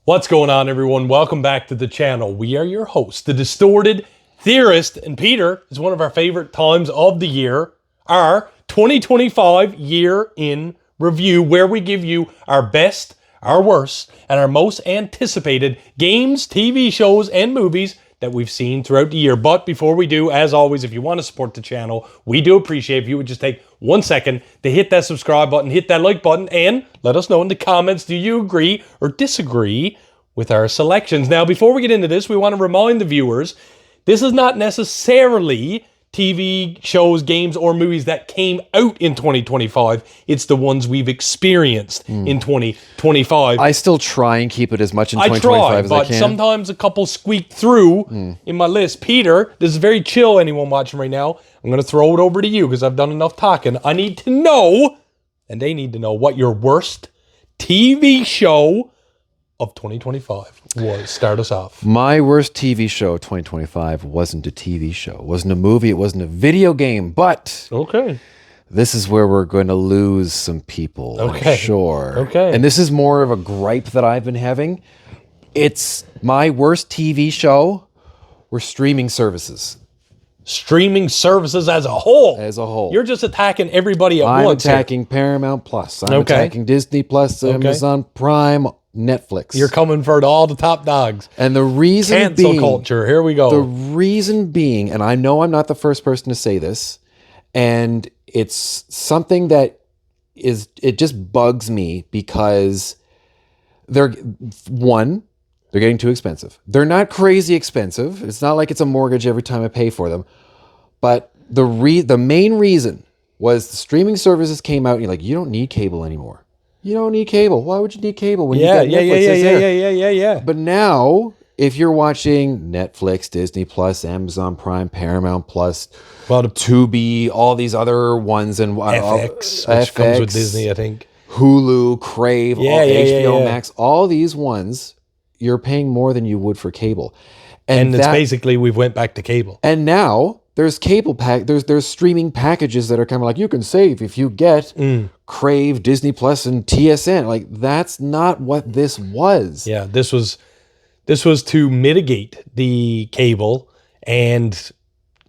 What's going on, everyone? Welcome back to the channel. We are your hosts, the Distorted Theorists, and Peter is one of our favorite times of the year, our 2025 year in review, where we give you our best, our worst, and our most anticipated games, TV shows, and movies that we've seen throughout the year. But before we do, as always, if you want to support the channel, we do appreciate if you would just take 1 second to hit that subscribe button, hit that like button, and let us know in the comments, do you agree or disagree with our selections? Now, before we get into this, we want to remind the viewers, this is not necessarily TV shows, games, or movies that came out in 2025. It's the ones we've experienced in 2025. I still try and keep it as much in 2025 as I can. But sometimes a couple squeak through in my list. Peter, this is very chill, anyone watching right now. I'm going to throw it over to you because I've done enough talking. I need to know, and they need to know, what your worst TV show of 2025 was. Start us off. My worst TV show of 2025 wasn't a TV show. It wasn't a movie. It wasn't a video game. But Okay. this is where we're going to lose some people. Okay. I'm sure. Okay. And this is more of a gripe that I've been having. It's my worst TV show were streaming services. Streaming services as a whole. As a whole. You're just attacking everybody at I'm once. attacking Paramount Plus. I'm Okay. attacking Disney Plus, Amazon Prime, Netflix. You're coming for all the top dogs. And the reason Cancel being, culture. Here we go. the reason being, and I know I'm not the first person to say this, and it's something that it just bugs me because they're getting too expensive. They're not crazy expensive. It's not like it's a mortgage every time I pay for them. But the main reason was the streaming services came out and you're like, you don't need cable anymore. You don't need cable. Why would you need cable when you got Netflix? Yeah. But now, if you're watching Netflix, Disney Plus, Amazon Prime, Paramount Plus, Tubi, all these other ones, and FX, which comes with Disney, I think. Hulu, Crave, HBO Max, all these ones, you're paying more than you would for cable. And it's basically we've went back to cable. And now there's cable there's streaming packages that are kind of like you can save if you get Crave, Disney Plus, and TSN. Like that's not what this was. Yeah, this was to mitigate the cable and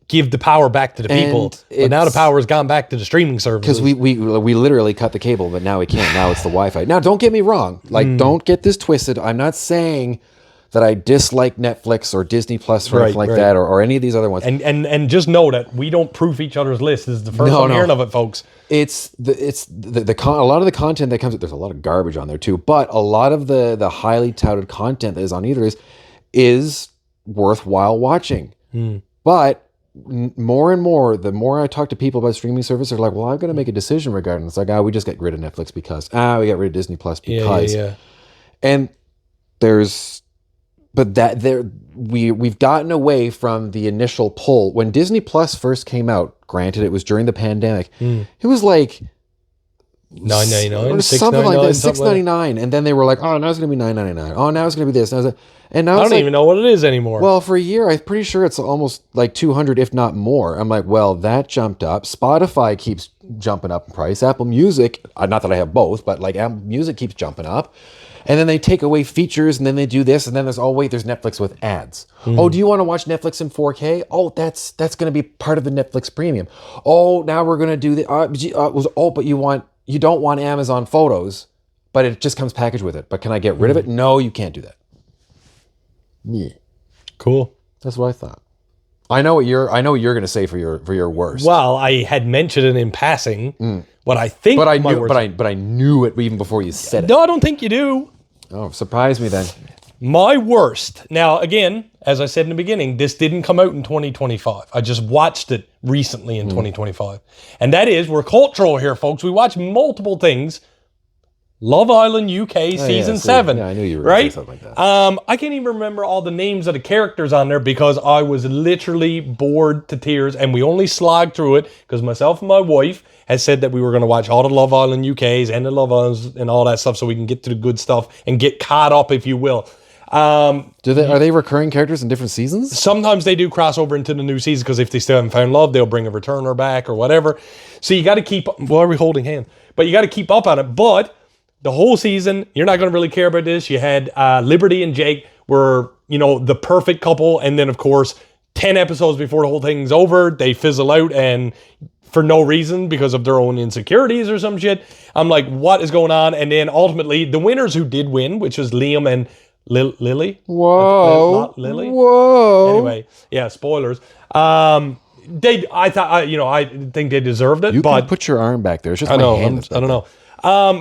give the power back to the people. But now the power has gone back to the streaming services. Because we literally cut the cable, but now we can't. Now it's the Wi-Fi. Now, don't get me wrong. Like, don't get this twisted. I'm not saying that I dislike Netflix or Disney Plus or anything like that, or any of these other ones. And just know that we don't proof each other's list. This is the first I'm hearing of it, folks. It's a lot of the content that comes. There's a lot of garbage on there too, but a lot of the highly touted content that is on either is worthwhile watching. But more and more, the more I talk to people about streaming service, they're like, "Well, I've got to make a decision regarding this." Like, we just get rid of Netflix because we got rid of Disney Plus because, and we've gotten away from the initial pull when Disney Plus first came out. Granted, it was during the pandemic. It was like $9.99, something like that, $6.99, and then they were like, "Oh, now it's going to be $9.99. Oh, now it's going to be this." And now I don't even know what it is anymore. Well, for a year, I'm pretty sure it's almost like $200, if not more. I'm like, well, that jumped up. Spotify keeps jumping up in price. Apple Music, not that I have both, but like Apple Music keeps jumping up. And then they take away features, and then they do this, and then there's there's Netflix with ads. Oh, do you want to watch Netflix in 4K? Oh, that's going to be part of the Netflix Premium. Oh, now we're going to do the but you don't want Amazon Photos, but it just comes packaged with it. But can I get rid of it? No, you can't do that. Yeah. Cool. That's what I thought. I know what you're going to say for your worst. Well, I had mentioned it in passing. What I think, but I knew it even before you said it. No, I don't think you do. Oh, surprise me then. My worst. Now, again, as I said in the beginning, this didn't come out in 2025. I just watched it recently in 2025. And that is, we're cultural here, folks. We watch multiple things. Love Island UK season 7. Yeah, I knew you were going to say something like that. I can't even remember all the names of the characters on there because I was literally bored to tears, and we only slogged through it because myself and my wife has said that we were going to watch all the Love Island UKs and the Love Islands and all that stuff so we can get to the good stuff and get caught up, if you will. Are they recurring characters in different seasons? Sometimes they do cross over into the new season because if they still haven't found love, they'll bring a returner back or whatever. So you got to keep. Why are we holding hands? But you got to keep up on it. But the whole season, you're not going to really care about this. You had Liberty and Jake were, the perfect couple. And then, of course, 10 episodes before the whole thing's over, they fizzle out and for no reason because of their own insecurities or some shit. I'm like, what is going on? And then ultimately, the winners who did win, which was Liam and Lily. Whoa. Lily. Whoa. Anyway, yeah, spoilers. I think they deserved it. You but can put your arm back there. It's just I my know. hand. I don't know.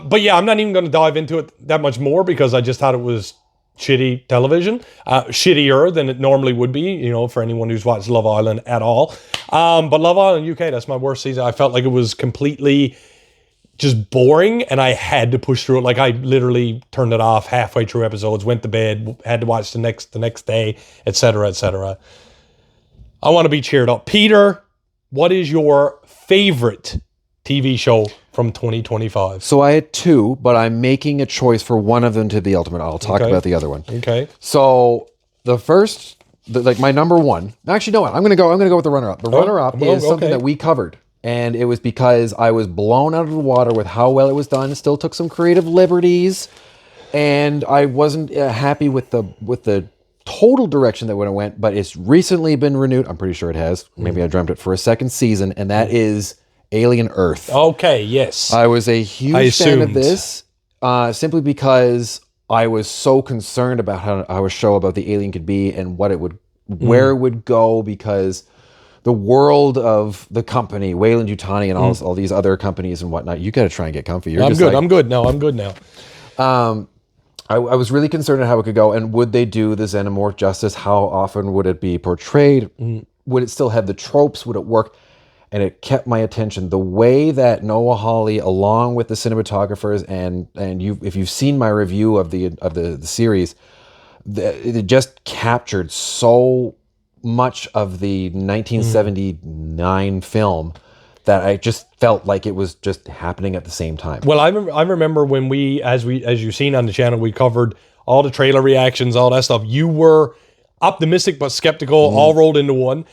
But yeah, I'm not even going to dive into it that much more because I just thought it was shitty television, shittier than it normally would be, for anyone who's watched Love Island at all. But Love Island UK, that's my worst season. I felt like it was completely just boring and I had to push through it. Like I literally turned it off halfway through episodes, went to bed, had to watch the next day, etc., etc. I want to be cheered up. Peter, what is your favorite TV show from 2025? So I had two, but I'm making a choice for one of them to the ultimate. I'll talk about the other one. Okay. So the first, my number one. Actually, no, I'm gonna go with the runner-up. The runner-up is something that we covered, and it was because I was blown out of the water with how well it was done. Still took some creative liberties, and I wasn't happy with the total direction that it went. But it's recently been renewed. I'm pretty sure it has. Maybe I dreamt it for a second season, and that is Alien Earth. Okay, yes. I was a huge fan of this simply because I was so concerned about how a show about the alien could be and what it would, where it would go, because the world of the company, Wayland Yutani and all these other companies and whatnot, you got to try and get comfy. I'm good now. I was really concerned at how it could go, and would they do the xenomorph justice? How often would it be portrayed? Would it still have the tropes? Would it work? And it kept my attention. The way that Noah Hawley, along with the cinematographers, and if you've seen my review of the series, it just captured so much of the 1979 film that I just felt like it was just happening at the same time. Well, I remember when as you've seen on the channel, we covered all the trailer reactions, all that stuff. You were optimistic but skeptical, all rolled into one.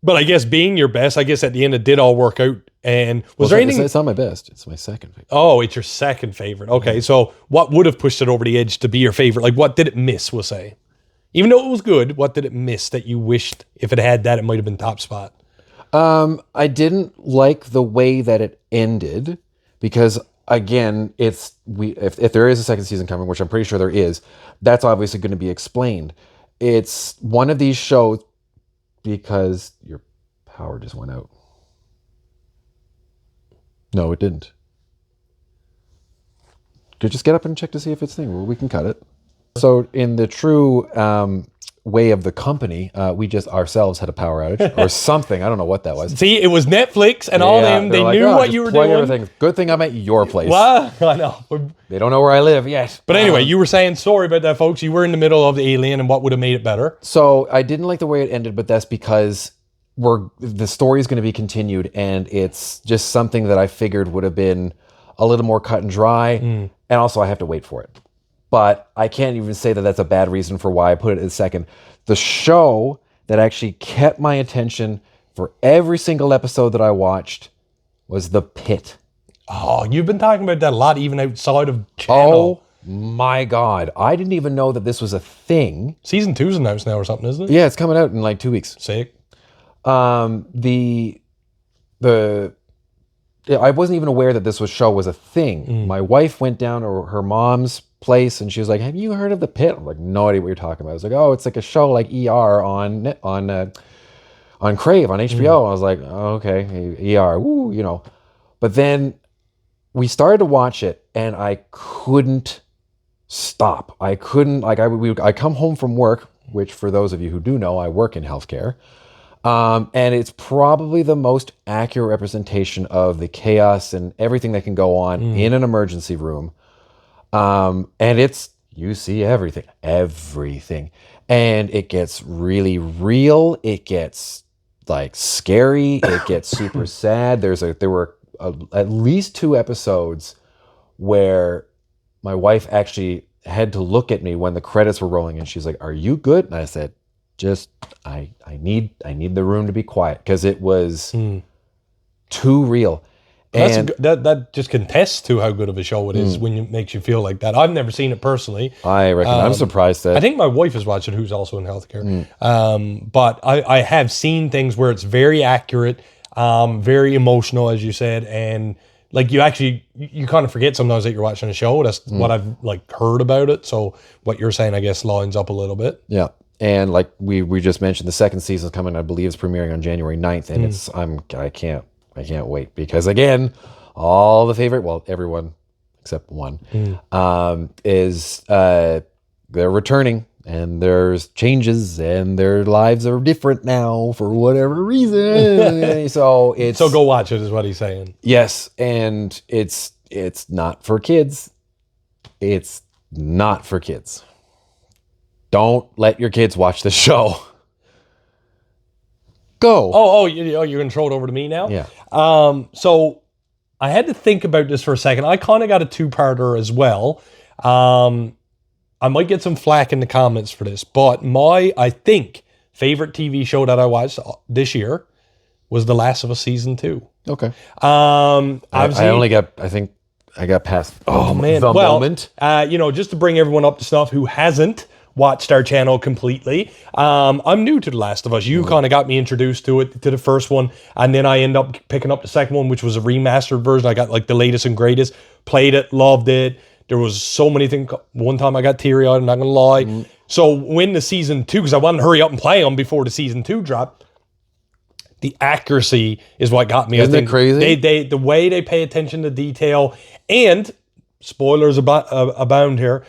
But I guess being your best, I guess at the end it did all work out. And was there anything? It's not my best. It's my second favorite. Oh, it's your second favorite. Okay, so what would have pushed it over the edge to be your favorite? Like, what did it miss? We'll say, even though it was good, what did it miss that you wished if it had that it might have been top spot? I didn't like the way that it ended because, again, if there is a second season coming, which I'm pretty sure there is, that's obviously going to be explained. It's one of these shows. Because your power just went out. No, it didn't. Could just get up and check to see if it's thing. Well, we can cut it. So in the true way of the company, we just ourselves had a power outage or something. I don't know what that was. See, it was Netflix and all them. They knew what you were doing. Everything. Good thing I'm at your place. Well, I know. They don't know where I live yet. But anyway, you were saying, sorry about that, folks. You were in the middle of the Alien and what would have made it better. So I didn't like the way it ended, but that's because the story is going to be continued, and it's just something that I figured would have been a little more cut and dry, and also I have to wait for it. But I can't even say that that's a bad reason for why I put it in second. The show that actually kept my attention for every single episode that I watched was The Pit. Oh, you've been talking about that a lot, even outside of channel. Oh my God. I didn't even know that this was a thing. Season 2's announced now or something, isn't it? Yeah, it's coming out in like 2 weeks. Sick. I wasn't even aware that this show was a thing. My wife went down to her mom's place and she was like, "Have you heard of The Pit?" I'm like, "No idea what you're talking about." I was like, "Oh, it's like a show like ER on Crave on HBO." I was like, "Oh, okay, ER, woo, But then we started to watch it and I couldn't stop. I couldn't, I come home from work, which for those of you who do know, I work in healthcare. And it's probably the most accurate representation of the chaos and everything that can go on in an emergency room. And you see everything. And it gets really real. It gets like scary. It gets super sad. There were at least 2 episodes where my wife actually had to look at me when the credits were rolling and she's like, "Are you good?" And I said, I need the room to be quiet because it was too real. And that just contests to how good of a show it is when it makes you feel like that. I've never seen it personally. I reckon I'm surprised that I think my wife is watching, who's also in healthcare. But I have seen things where it's very accurate, very emotional, as you said, and like you kind of forget sometimes that you're watching a show. That's what I've like heard about it. So what you're saying, I guess, lines up a little bit. Yeah. And like we just mentioned, the second season's coming. I believe it's premiering on January 9th, and I can't wait because again, all the favorite, well, everyone except one, is they're returning, and there's changes, and their lives are different now for whatever reason. so go watch it, is what he's saying. Yes, and it's not for kids. It's not for kids. Don't let your kids watch this show. Go. You're going to throw it over to me now? Yeah. So I had to think about this for a second. I kind of got a two-parter as well. I might get some flack in the comments for this, but I think, favorite TV show that I watched this year was The Last of Us Season 2. Okay. I think I got past the moment. Just to bring everyone up to snuff who hasn't watched our channel completely. I'm new to The Last of Us. You kind of got me introduced to the first one, and then I end up picking up the second one, which was a remastered version. I got like the latest and greatest, played it, loved it. There was so many things. One time I got teary-eyed, I'm not going to lie. So when the season 2, because I wanted to hurry up and play them before the season 2 dropped, the accuracy is what got me. Isn't it crazy? The way they pay attention to detail, and spoilers abound here,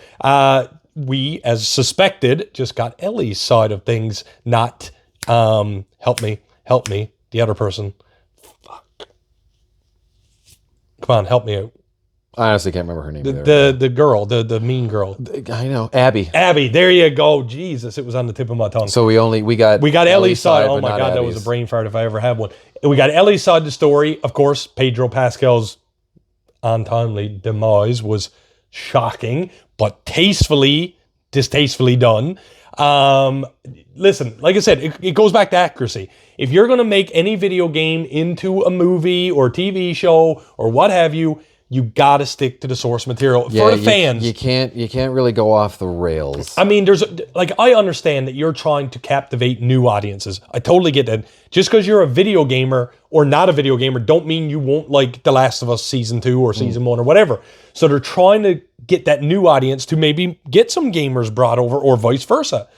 we, as suspected, just got Ellie's side of things, not, help me, the other person. Fuck. Come on, help me out. I honestly can't remember her name The girl, the mean girl. I know, Abby. Abby, there you go. Jesus, it was on the tip of my tongue. So we got Ellie's side. Oh my God, Abby's. that was a brain fart if I ever had one. We got Ellie's side of the story. Of course, Pedro Pascal's untimely demise was shocking, but distastefully done. Listen, like I said, it goes back to accuracy. If you're going to make any video game into a movie or TV show or what have you, you got to stick to the source material for the fans. You can't really go off the rails. I mean, I understand that you're trying to captivate new audiences. I totally get that. Just because you're a video gamer or not a video gamer don't mean you won't like The Last of Us Season 2 or Season 1 or whatever. So they're trying to get that new audience to maybe get some gamers brought over or vice versa.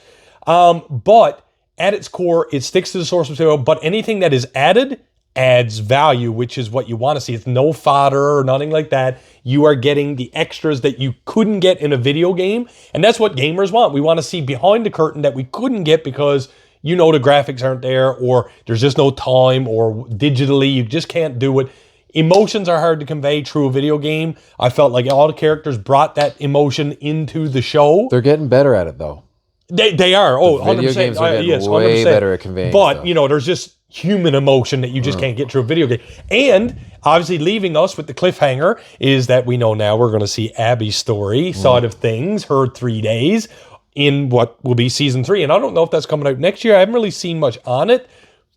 But at its core, it sticks to the source material, but anything that is added adds value, which is what you want to see. It's no fodder or nothing like that. You are getting the extras that you couldn't get in a video game, and that's what gamers want. We want to see behind the curtain that we couldn't get because the graphics aren't there, or there's just no time, or digitally you just can't do it. Emotions are hard to convey through a video game. I felt like all the characters brought that emotion into the show. They're getting better at it though. They are. Oh, video 100%. Games are getting Yes, way 100%. better at conveying But, stuff. There's just human emotion that you just can't get through a video game. And obviously leaving us with the cliffhanger is that we know now we're going to see Abby's story side of things, her 3 days in what will be season 3. And I don't know if that's coming out next year. I haven't really seen much on it,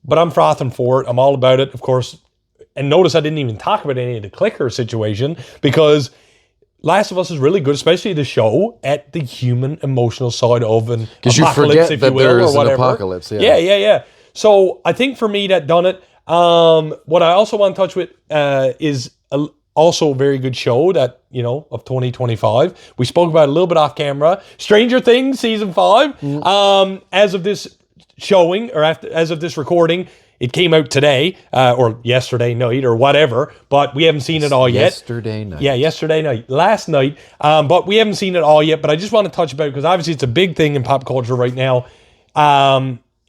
but I'm frothing for it. I'm all about it, of course. And notice I didn't even talk about any of the clicker situation because Last of Us is really good, especially the show, at the human emotional side of an apocalypse, you forget if that you will, there's or whatever. an apocalypse. Yeah. So I think for me that done it. What I also want to touch with is also a very good show that, of 2025. We spoke about it a little bit off camera. Stranger Things season 5. As of this showing, or as of this recording, it came out today, or yesterday night, or whatever, but we haven't seen it all yet. Yesterday night. Yeah, yesterday night. Last night. But we haven't seen it all yet, but I just want to touch about it because obviously it's a big thing in pop culture right now.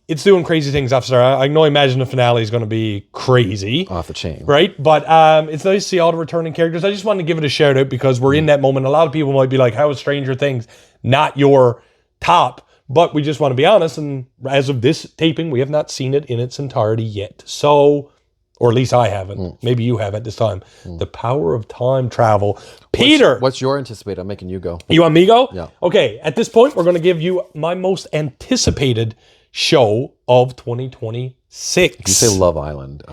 It's doing crazy things, officer. I can only imagine the finale is going to be crazy. Off the chain. Right? But it's nice to see all the returning characters. I just wanted to give it a shout out because we're in that moment. A lot of people might be like, how is Stranger Things not your top? But we just want to be honest, and as of this taping, we have not seen it in its entirety yet. So, or at least I haven't. Maybe you have at this time. The power of time travel. Peter! What's your anticipated? I'm making you go. You want me go? Yeah. Okay, at this point, we're going to give you my most anticipated show of 2026. You say Love Island.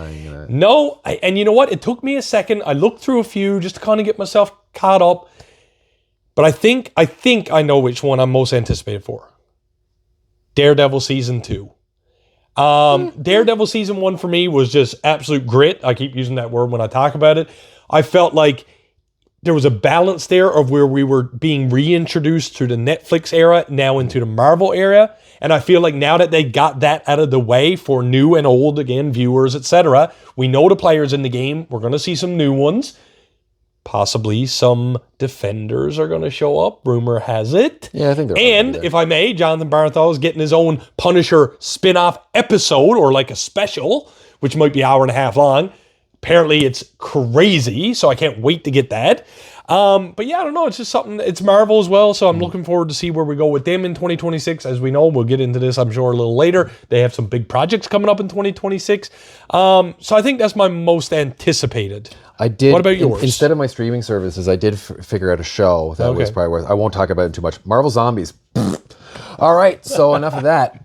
No, and you know what? It took me a second. I looked through a few just to kind of get myself caught up. But I think I know which one I'm most anticipated for. Daredevil Season 2. Daredevil Season 1 for me was just absolute grit. I keep using that word when I talk about it. I felt like there was a balance there of where we were being reintroduced to the Netflix era, now into the Marvel era. And I feel like now that they got that out of the way for new and old, again, viewers, etc., we know the players in the game. We're going to see some new ones. Possibly some Defenders are going to show up. Rumor has it. Yeah, I think they're. And if I may, Jonathan Bernthal is getting his own Punisher spin-off episode, or like a special, which might be an hour and a half long. Apparently it's crazy, so I can't wait to get that. But yeah, I don't know. It's just something. It's Marvel as well, so I'm looking forward to see where we go with them in 2026. As we know, we'll get into this, I'm sure, a little later. They have some big projects coming up in 2026. So I think that's my most anticipated. I did. What about yours? Instead of my streaming services, I did figure out a show that was probably worth. I won't talk about it too much. Marvel Zombies. All right, so enough of that.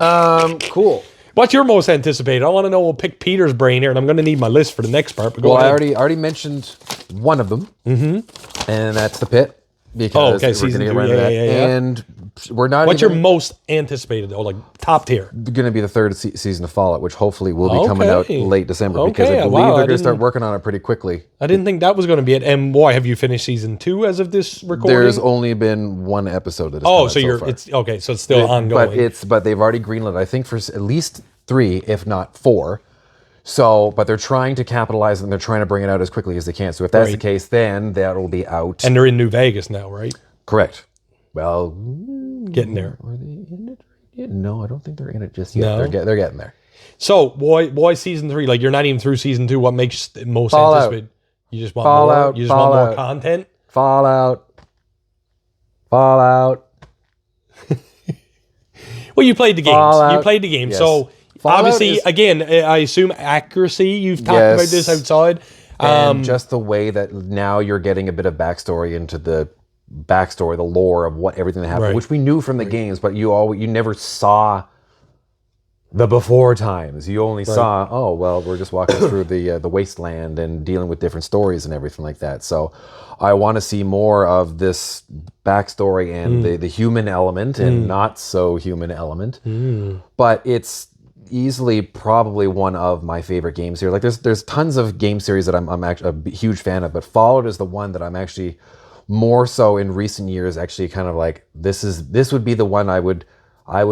Cool. What's your most anticipated? I want to know. We'll pick Peter's brain here, and I'm going to need my list for the next part. But go ahead. I already mentioned one of them, and that's The Pit. Because we're going to get around to that. And we're not. What's your most anticipated, though? Like top tier? Going to be the third season of Fallout, which hopefully will be coming out late December. Because I believe they're going to start working on it pretty quickly. I didn't think that was going to be it. And why have you finished season 2 as of this recording? There's only been one episode of this. So it's still ongoing. But they've already greenlit, I think, for at least 3, if not 4. So, but they're trying to capitalize and they're trying to bring it out as quickly as they can. So if that's the case, then that'll be out. And they're in New Vegas now, right? Correct. Well, getting there. Are they in it yet? No, I don't think they're in it just yet. No. They're getting there. So why season 3? Like, you're not even through season 2. What makes it most anticipated? You just want Fallout, more? You just want more content? Fallout. Well, you played the games. Fallout. You played the game. Yes. So Fallout obviously, again, I assume accuracy. You've talked about this outside. And just the way that now you're getting a bit of backstory into the backstory, the lore of what everything that happened, which we knew from the games, but you never saw the before times. You only saw, we're just walking through the wasteland and dealing with different stories and everything like that. So I want to see more of this backstory and the human element and not so human element. But it's easily probably one of my favorite games here. Like there's tons of game series that I'm actually a huge fan of, but Fallout is the one that I'm actually more so in recent years actually kind of like this would be the one I would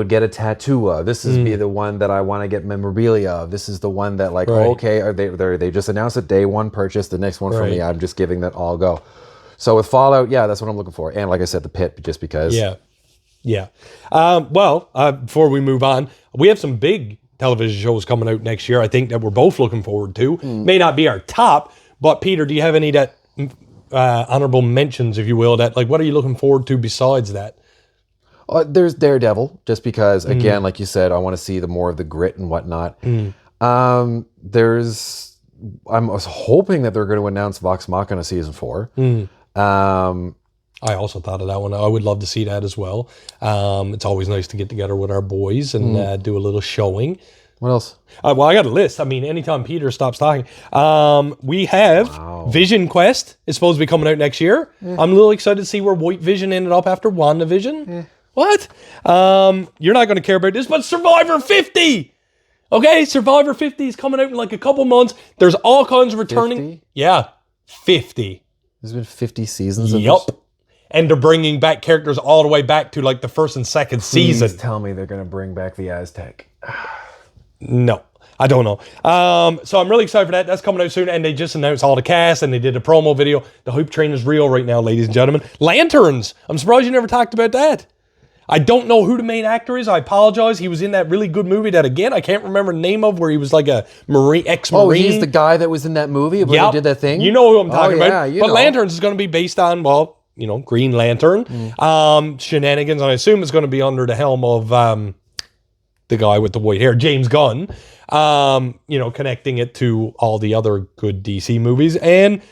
get a tattoo of. This is be the one that I want to get memorabilia of. This is the one that they just announced it, day one purchase, the next one for me, I'm just giving that all go. So with Fallout, that's what I'm looking for. And like I said, The Pit, just because. Yeah. Before we move on, we have some big television shows coming out next year, I think, that we're both looking forward to. May not be our top, but Peter, do you have any that honorable mentions, if you will, that like what are you looking forward to besides that? There's Daredevil, just because, again, like you said, I want to see the more of the grit and whatnot. I was hoping that they're going to announce Vox Machina season 4. I also thought of that one. I would love to see that as well. It's always nice to get together with our boys and do a little showing. What else? I got a list. I mean, anytime Peter stops talking. We have Vision Quest. It's supposed to be coming out next year. I'm a little excited to see where White Vision ended up after WandaVision. What? You're not going to care about this, but Survivor 50! Okay, Survivor 50 is coming out in like a couple months. There's all kinds of returning. 50? Yeah, 50. There's been 50 seasons of this? And they're bringing back characters all the way back to like the first and second season. Please tell me they're going to bring back the Aztec. No, I don't know. So I'm really excited for that. That's coming out soon. And they just announced all the cast and they did a promo video. The hype train is real right now, ladies and gentlemen. Lanterns. I'm surprised you never talked about that. I don't know who the main actor is. I apologize. He was in that really good movie that, again, I can't remember the name of, where he was like a ex-Marine. Oh, he's the guy that was in that movie where he did that thing? You know who I'm talking about. But Lanterns is going to be based on, Green Lantern. Shenanigans. And I assume it's going to be under the helm of the guy with the white hair, James Gunn. Connecting it to all the other good DC movies. And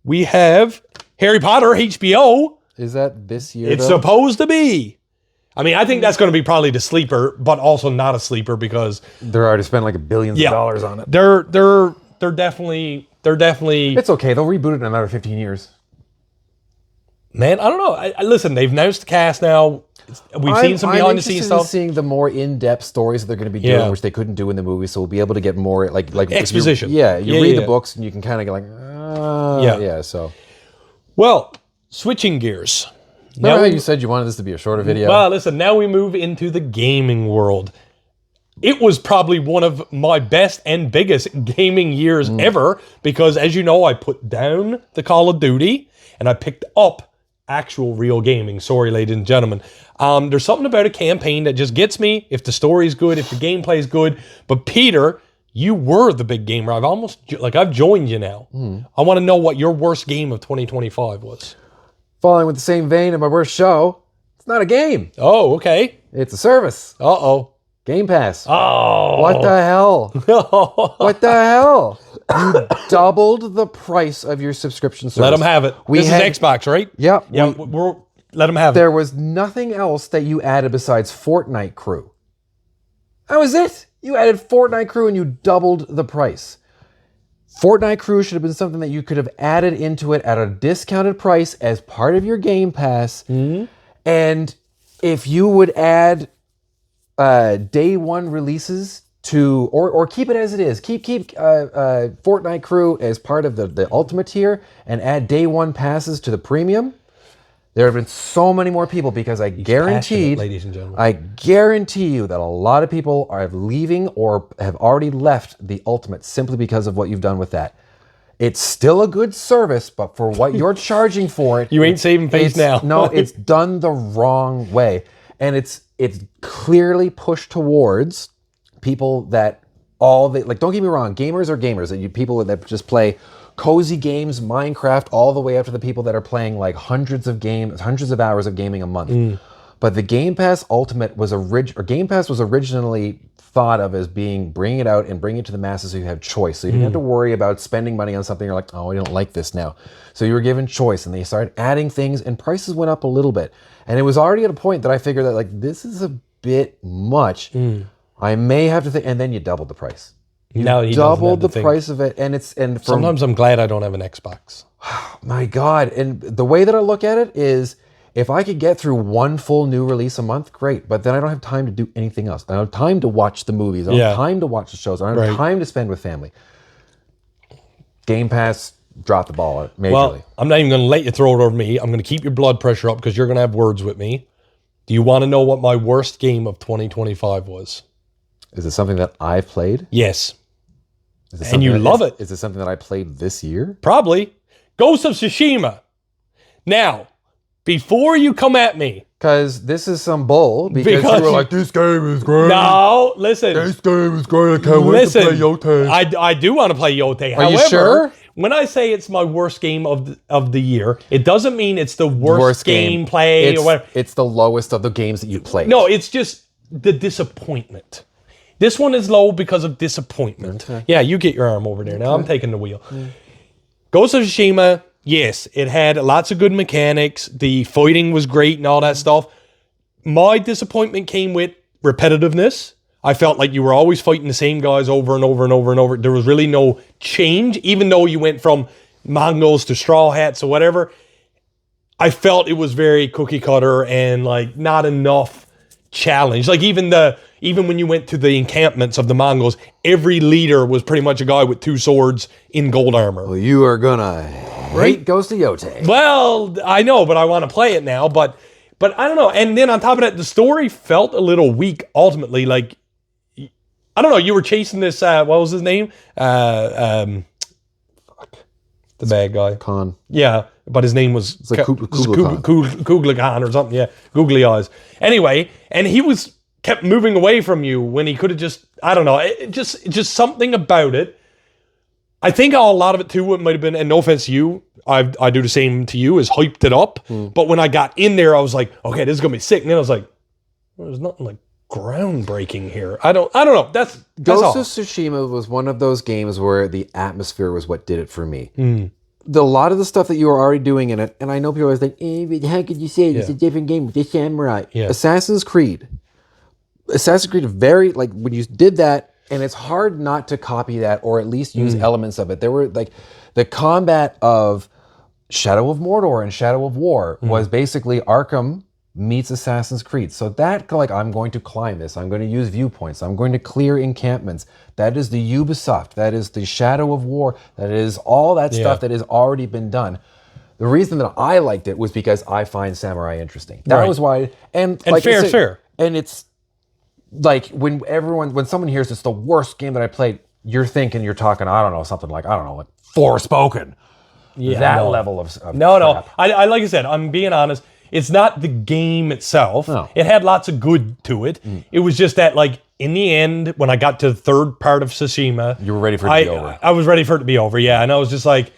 we have Harry Potter, HBO. Is that this year, It's supposed to be. I mean, I think that's going to be probably the sleeper, but also not a sleeper because They're already spent like billions of dollars on it. they're definitely. It's okay. They'll reboot it in another 15 years. Man, I don't know. Listen, they've announced the cast now. We've seen some behind the scenes stuff. I'm seeing the more in-depth stories that they're going to be doing, which they couldn't do in the movie. So we'll be able to get more like exposition. You read the books and you can kind of get like, So, well, switching gears. Remember how you said you wanted this to be a shorter video? Well, listen, now we move into the gaming world. It was probably one of my best and biggest gaming years ever because, as you know, I put down the Call of Duty and I picked up actual real gaming. Sorry, ladies and gentlemen. There's something about a campaign that just gets me if the story's good, if the gameplay is good. But Peter, you were the big gamer. I've joined you now. I want to know what your worst game of 2025 was. Following with the same vein of my worst show, it's not a game. Oh, okay. It's a service. Uh-oh. Game Pass. Oh. What the hell? What the hell? You doubled the price of your subscription service. Let them have it. This is Xbox, right? Yep. Yeah, let them have it. There was nothing else that you added besides Fortnite Crew. That was it. You added Fortnite Crew and you doubled the price. Fortnite Crew should have been something that you could have added into it at a discounted price as part of your Game Pass. And if you would add day one releases to, or keep it as it is, keep Fortnite Crew as part of the Ultimate tier and add day one passes to the premium, there have been so many more people because I guaranteed, ladies and gentlemen. I guarantee you that a lot of people are leaving or have already left the Ultimate simply because of what you've done with that. It's still a good service, but for what you're charging for it, you ain't saving face now. No, it's done the wrong way, and it's clearly pushed towards people that don't get me wrong, gamers are gamers, and people that just play cozy games, Minecraft, all the way up to the people that are playing like hundreds of hours of gaming a month. But the Game Pass Ultimate was Game Pass was originally thought of as bring it out and bring it to the masses so you have choice. So you didn't have to worry about spending money on something you're like, oh, I don't like this now. So you were given choice, and they started adding things, and prices went up a little bit. And it was already at a point that I figured that like this is a bit much. I may have to think, and then you doubled the price. You doubled the price of it, and sometimes I'm glad I don't have an Xbox. My God! And the way that I look at it is, if I could get through one full new release a month, great. But then I don't have time to do anything else. I don't have time to watch the movies. I don't have time to watch the shows. I don't have time to spend with family. Game Pass dropped the ball majorly. Well, I'm not even going to let you throw it over me. I'm going to keep your blood pressure up because you're going to have words with me. Do you want to know what my worst game of 2025 was? Is it something that I've played? Yes. And you love it. Is it something that I played this year? Probably. Ghost of Tsushima. Now, before you come at me. Because this is some bull. Because you were like, this game is great. No, listen. This game is great. I can't wait to play Yote. I do want to play Yote. Are you sure? When I say it's my worst game of the year, it doesn't mean it's the worst gameplay or whatever. It's the lowest of the games that you played. No, it's just the disappointment. This one is low because of disappointment. Okay. Yeah, you get your arm over there. Now I'm taking the wheel. Ghost of Tsushima, yes, it had lots of good mechanics. The fighting was great and all that stuff. My disappointment came with repetitiveness. I felt like you were always fighting the same guys over and over and over and over. There was really no change, even though you went from Mongols to Straw Hats or whatever. I felt it was very cookie cutter and like not enough challenge. Like even when you went to the encampments of the Mongols, every leader was pretty much a guy with two swords in gold armor. Well, you are gonna hate Ghost of Yote. Well, I know, but I want to play it now. But I don't know. And then on top of that, the story felt a little weak. Ultimately, like I don't know. You were chasing this. What was his name? The bad guy. Khan. Yeah, but his name was Kublai Khan or something. Yeah, googly eyes. Anyway, and he kept moving away from you when he could have just, I don't know, just something about it. I think a lot of it too, it might have been, and no offense to you, I do the same to you, is hyped it up. But when I got in there, I was like, okay, this is gonna be sick. And then I was like, well, there's nothing like groundbreaking here. I don't know. That's Ghost all. of Tsushima was one of those games where the atmosphere was what did it for me. a lot of the stuff that you are already doing in it, and I know people are always like, but how could you say it's a different game with the samurai? Yeah. Assassin's Creed very, like, when you did that, and it's hard not to copy that or at least use elements of it. There were, like, the combat of Shadow of Mordor and Shadow of War was basically Arkham meets Assassin's Creed. So that, like, I'm going to climb this, I'm going to use viewpoints, I'm going to clear encampments. That is the Ubisoft, that is the Shadow of War, that is all that stuff that has already been done. The reason that I liked it was because I find samurai interesting. That was why, and like fair. And it's like when someone hears it's the worst game that I played, you're talking, I don't know, something like, I don't know, like Forspoken. Yeah, that level of no. crap. I like I said, I'm being honest. It's not the game itself. No. It had lots of good to it. It was just that, like, in the end, when I got to the third part of Tsushima, You were ready for it to be over. I was ready for it to be over, yeah. And I was just like,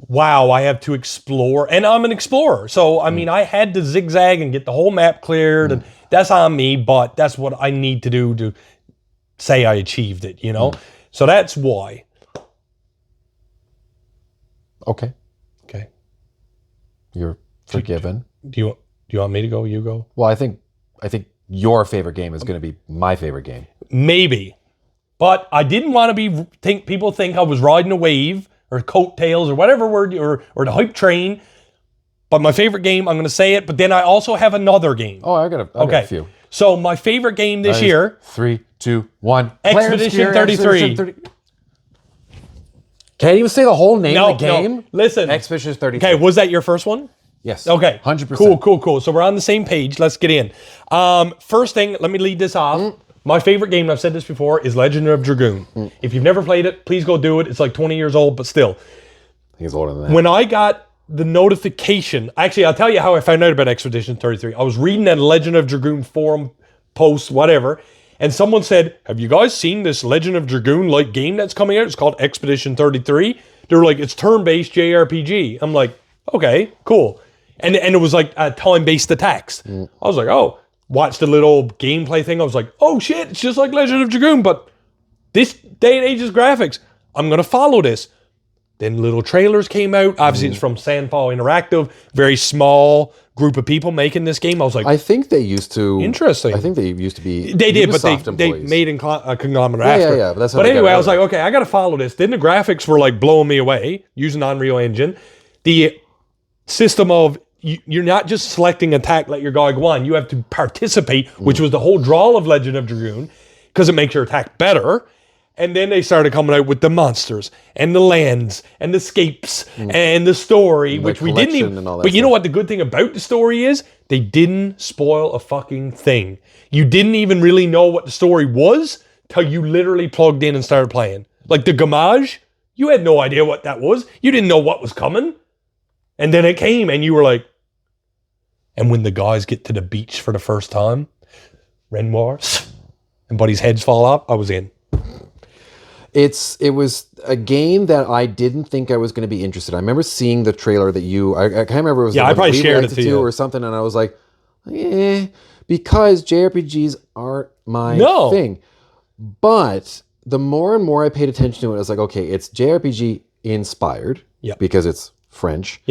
wow, I have to explore. And I'm an explorer. So, I mean, I had to zigzag and get the whole map cleared. And that's on me, but that's what I need to do to say I achieved it, you know? So that's why. Okay. Okay. You're forgiven. Do you want me to go? You go? Well, I think your favorite game is going to be my favorite game. Maybe. But I didn't want to people think I was riding a wave or coattails or whatever word, or the hype train. But my favorite game, I'm going to say it, but then I also have another game. Oh, I got a few. So my favorite game this year. 3, 2, 1. Expedition 33. Can't even say the whole name of the game? No. Listen. Expedition 33. Okay, was that your first one? Yes. Okay. 100%. Cool. So we're on the same page. Let's get in. First thing, let me lead this off. My favorite game, I've said this before, is Legend of Dragoon. If you've never played it, please go do it. It's like 20 years old, but still. I think it's older than that. When I got the notification, actually, I'll tell you how I found out about Expedition 33. I was reading a Legend of Dragoon forum post, whatever, and someone said, have you guys seen this Legend of Dragoon-like game that's coming out? It's called Expedition 33. They were like, it's turn-based JRPG. I'm like, okay, cool. And it was like time-based attacks. I was like, oh, watched the little gameplay thing. I was like, oh shit, it's just like Legend of Dragoon, but this day and age's graphics. I'm going to follow this. Then little trailers came out. Obviously, it's from Sandfall Interactive. Very small group of people making this game. I was like, I think they used to. Interesting. I think they used to be. They did, but Ubisoft they employees. made a conglomerate after. Yeah. But Anyway, I was like, okay, I got to follow this. Then the graphics were like blowing me away using Unreal Engine. The system of you're not just selecting attack, let your guy go on. You have to participate, which was the whole draw of Legend of Dragoon, because it makes your attack better. And then they started coming out with the monsters and the lands and the scapes and the story, which we didn't even. But you know what the good thing about the story is? They didn't spoil a fucking thing. You didn't even really know what the story was till you literally plugged in and started playing. Like the Gamage, you had no idea what that was. You didn't know what was coming. And then it came and you were like, and when the guys get to the beach for the first time, Renoir, and Buddy's heads fall off, I was in. It was a game that I didn't think I was going to be interested in. I remember seeing the trailer that I can't remember. It was I probably shared it to you or something, and I was like, because JRPGs aren't my thing. But the more and more I paid attention to it, I was like, okay, it's JRPG inspired, because it's French,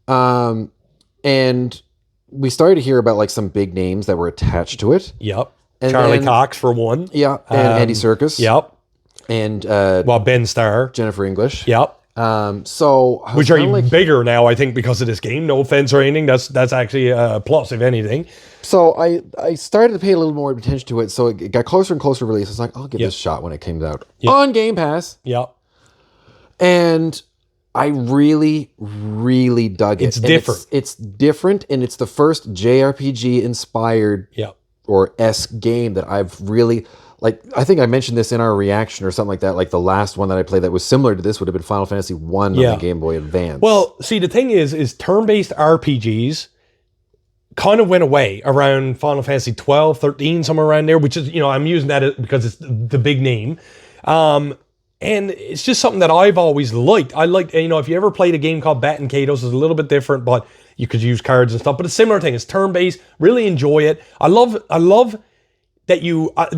and we started to hear about like some big names that were attached to it. And Charlie Cox for one. And Andy Serkis. And Ben Starr, Jennifer English. So which are even bigger now, I think, because of this game. No offense or anything. That's actually a plus, if anything. So I started to pay a little more attention to it. So it got closer and closer to release. I was like, I'll give this a shot when it came out on Game Pass. And I really, really dug it. It's different. It's different, and it's the first JRPG inspired or esque game that I've really. Like, I think I mentioned this in our reaction or something like that. Like, the last one that I played that was similar to this would have been Final Fantasy 1 on the Game Boy Advance. Well, see, the thing is turn-based RPGs kind of went away around Final Fantasy 12, 13, somewhere around there, which is, I'm using that because it's the big name. And it's just something that I've always liked. I liked, if you ever played a game called Bat and Kados, it's a little bit different, but you could use cards and stuff. But a similar thing. It's turn-based. Really enjoy it. I love that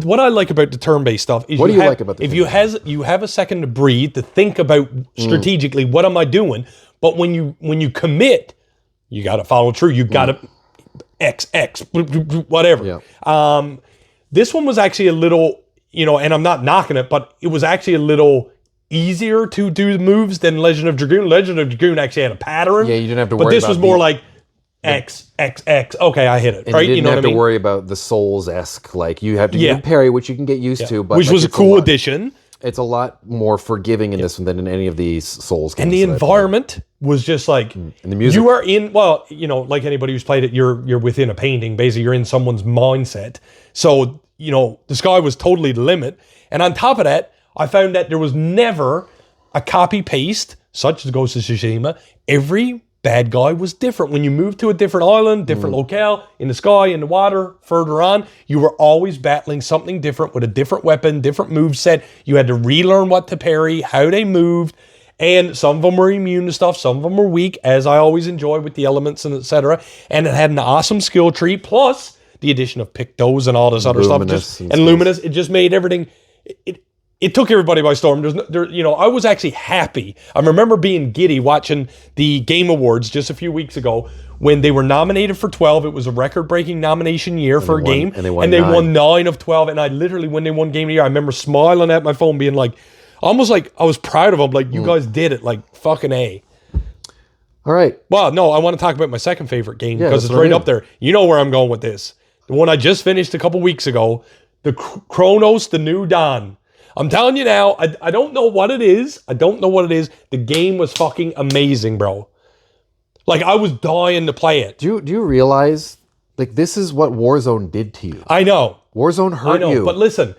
what I like about the turn-based stuff is what do you like about the if you have a second to breathe, to think about strategically, what am I doing? But when you commit, you got to follow through. You got to X, whatever. Yeah. This one was actually a little, and I'm not knocking it, but it was actually a little easier to do the moves than Legend of Dragoon. Legend of Dragoon actually had a pattern. Yeah, you didn't have to worry But this about was more like X. Okay, I hit it. And right? you didn't have to mean? worry about the Souls-esque. Like, you have to get parry, which you can get used to. But which was a cool addition. It's a lot more forgiving in this one than in any of these Souls games. And the environment was just like, and the music. You are in, like anybody who's played it, you're within a painting. Basically, you're in someone's mindset. So, the sky was totally the limit. And on top of that, I found that there was never a copy-paste, such as Ghost of Tsushima. Every bad guy was different. When you moved to a different island, different locale, in the sky, in the water, further on, you were always battling something different with a different weapon, different move set. You had to relearn what to parry, how they moved, and some of them were immune to stuff, some of them were weak, as I always enjoy with the elements and etc. And it had an awesome skill tree, plus the addition of Pictos and all this other stuff. And Luminous, it just made everything... It took everybody by storm. I was actually happy. I remember being giddy watching the Game Awards just a few weeks ago when they were nominated for 12. It was a record-breaking nomination year for a game. And they won 9 of 12. And I literally, when they won Game of the Year, I remember smiling at my phone being like, almost like I was proud of them. Like, you guys did it. Like, fucking A. All right. Well, no, I want to talk about my second favorite game because it's right up there. You know where I'm going with this. The one I just finished a couple weeks ago, the Chronos, the New Dawn. I'm telling you now, I don't know what it is. The game was fucking amazing, bro. Like, I was dying to play it. Do you realize, like, this is what Warzone did to you? I know. Warzone hurt you. But listen,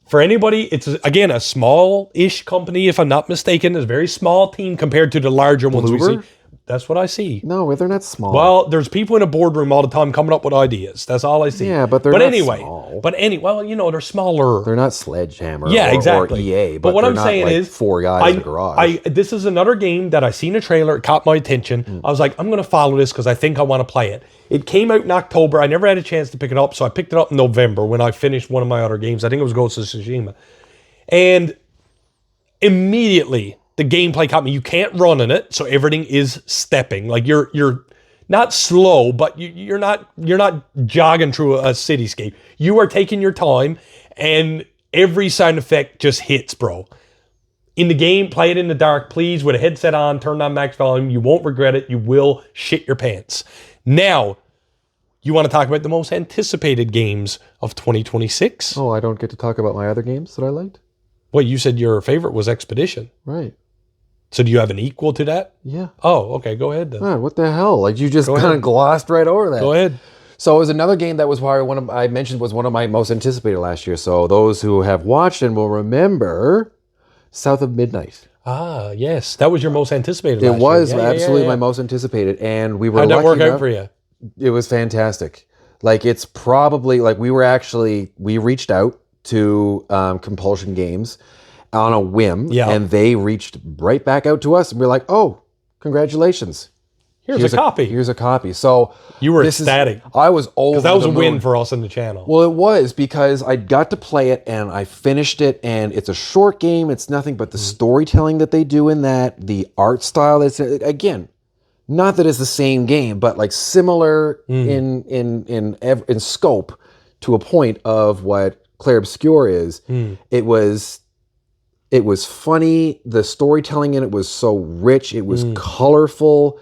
for anybody, it's, again, a small-ish company, if I'm not mistaken. It's a very small team compared to the larger ones we see. That's what I see. No, they're not small. Well, there's people in a boardroom all the time coming up with ideas. That's all I see. Yeah, but they're not small. They're smaller. They're not Sledgehammer exactly. or EA, but what I'm saying is, 4 guys in a garage. This is another game that I seen a trailer, it caught my attention. I was like, I'm going to follow this because I think I want to play it. It came out in October. I never had a chance to pick it up, so I picked it up in November when I finished one of my other games. I think it was Ghost of Tsushima. And immediately... the gameplay caught me. You can't run in it, so everything is stepping. Like you're not slow, but you're not jogging through a cityscape. You are taking your time, and every sound effect just hits, bro. In the game, play it in the dark, please, with a headset on, turn on max volume. You won't regret it. You will shit your pants. Now, you want to talk about the most anticipated games of 2026? Oh, I don't get to talk about my other games that I liked? Well, you said your favorite was Expedition. Right. So do you have an equal to that? Yeah. Oh, okay. Go ahead then. Man, what the hell? Like, you just kind of glossed right over that. Go ahead. So it was another game that was I mentioned was one of my most anticipated last year. So those who have watched and will remember South of Midnight. Ah, yes. That was your most anticipated last year. It was absolutely my most anticipated. And we were How'd that work out for you? It was fantastic. Like, it's probably, like, we reached out to Compulsion Games on a whim, and they reached right back out to us, and we're like, oh, congratulations. Here's a copy. Here's a copy. So you were ecstatic. I was over. That was a win for us in the channel. Well, it was, because I got to play it and I finished it, and it's a short game. It's nothing but the storytelling that they do in that, the art style. That's, again, not that it's the same game, but like similar in scope to a point of what Clair Obscur is. It was funny. The storytelling in it was so rich. It was colorful.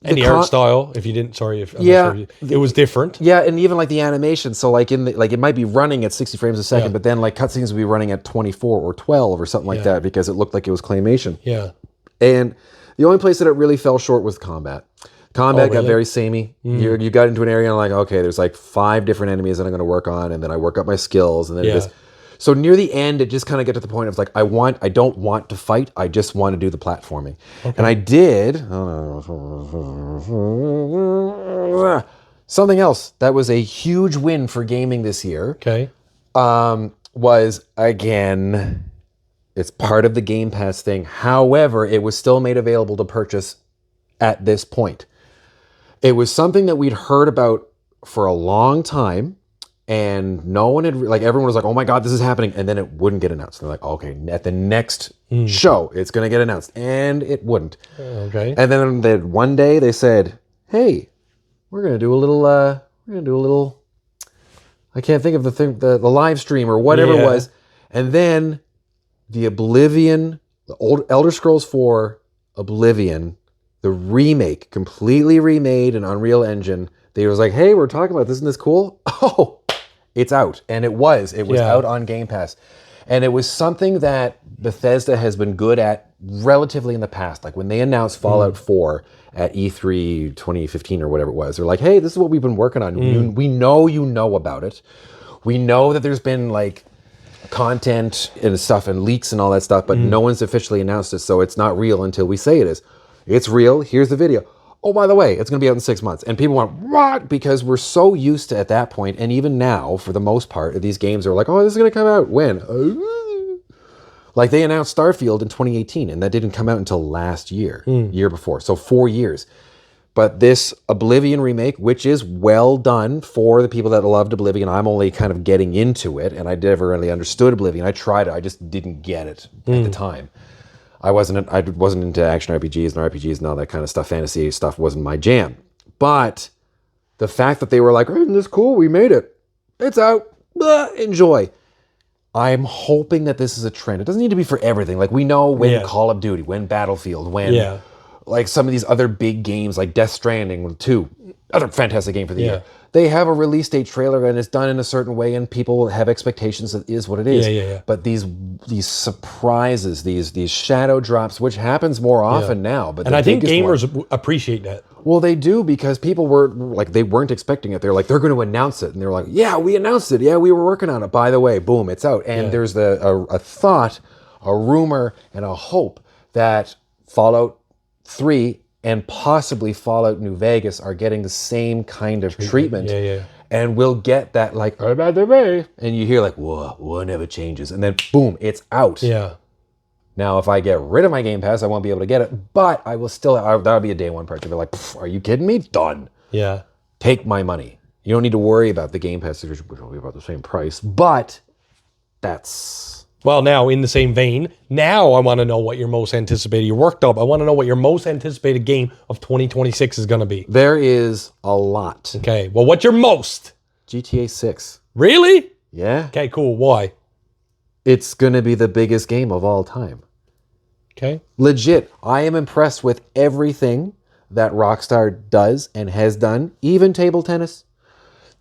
And the art style, if you didn't, it was different. Yeah, and even like the animation. So like it might be running at 60 frames a second, but then like cutscenes would be running at 24 or 12 or something like that, because it looked like it was claymation. Yeah. And the only place that it really fell short was combat. Combat got very samey. You got into an area and I'm like, okay, there's like 5 different enemies that I'm going to work on, and then I work up my skills, and then so near the end, it just kind of got to the point of like, I don't want to fight. I just want to do the platforming. Okay. And I did something else that was a huge win for gaming this year. Okay. Was, again, it's part of the Game Pass thing. However, it was still made available to purchase at this point. It was something that we'd heard about for a long time. and no one had like everyone was like, "Oh my god, this is happening," and then it wouldn't get announced. They're like, "Okay, at the next show, it's gonna get announced," and it wouldn't. Okay. And then one day they said, "Hey, we're gonna do a little. I can't think of the thing, the live stream or whatever it was." And then the old Elder Scrolls 4 Oblivion, the remake, completely remade in Unreal Engine. They was like, "Hey, we're talking about this. Isn't this cool?" Oh, it's out. And it was out on Game Pass. And it was something that Bethesda has been good at relatively in the past. Like when they announced Fallout 4 at E3 2015 or whatever it was, they're like, "Hey, this is what we've been working on. We know you know about it. We know that there's been like content and stuff and leaks and all that stuff, but no one's officially announced it, so it's not real until we say it is. It's real. Here's the video. Oh, by the way, it's going to be out in 6 months." And people went, "What?" Because we're so used to, at that point, and even now, for the most part, these games are like, "Oh, this is going to come out when?" Like they announced Starfield in 2018, and that didn't come out until last year, year before. So 4 years. But this Oblivion remake, which is well done for the people that loved Oblivion, I'm only kind of getting into it, and I never really understood Oblivion. I tried it, I just didn't get it at the time. I wasn't into action RPGs and RPGs and all that kind of stuff. Fantasy stuff wasn't my jam. But the fact that they were like, "Isn't this cool? We made it. It's out. Blah, enjoy." I'm hoping that this is a trend. It doesn't need to be for everything. Like we know when Call of Duty, when Battlefield, when like some of these other big games like Death Stranding 2, other fantastic game for the year. They have a release date trailer and it's done in a certain way and people have expectations that is what it is. But these surprises, these shadow drops, which happens more often now. But I think gamers appreciate that. Well, they do, because people were like, they weren't expecting it. They're like, they're going to announce it. And they were like, "Yeah, we announced it. Yeah, we were working on it. By the way, boom, it's out." And there's a thought, a rumor, and a hope that Fallout 3 and possibly Fallout New Vegas are getting the same kind of treatment. And we'll get that like, "Oh, by the way," and you hear like, "Whoa, never changes." And then boom, it's out. Now, if I get rid of my Game Pass, I won't be able to get it, but I will still, that'll be a day one purchase. They're like, "Are you kidding me? Done. Take my money. You don't need to worry about the Game Pass, which will be about the same price." But that's... Well, now, in the same vein, now I want to know what your most anticipated, you're worked up, I want to know what your most anticipated game of 2026 is going to be. There is a lot. Okay, well, what's your most? GTA 6. Really? Yeah. Okay, cool. Why? It's going to be the biggest game of all time. Okay. Legit. I am impressed with everything that Rockstar does and has done, even table tennis.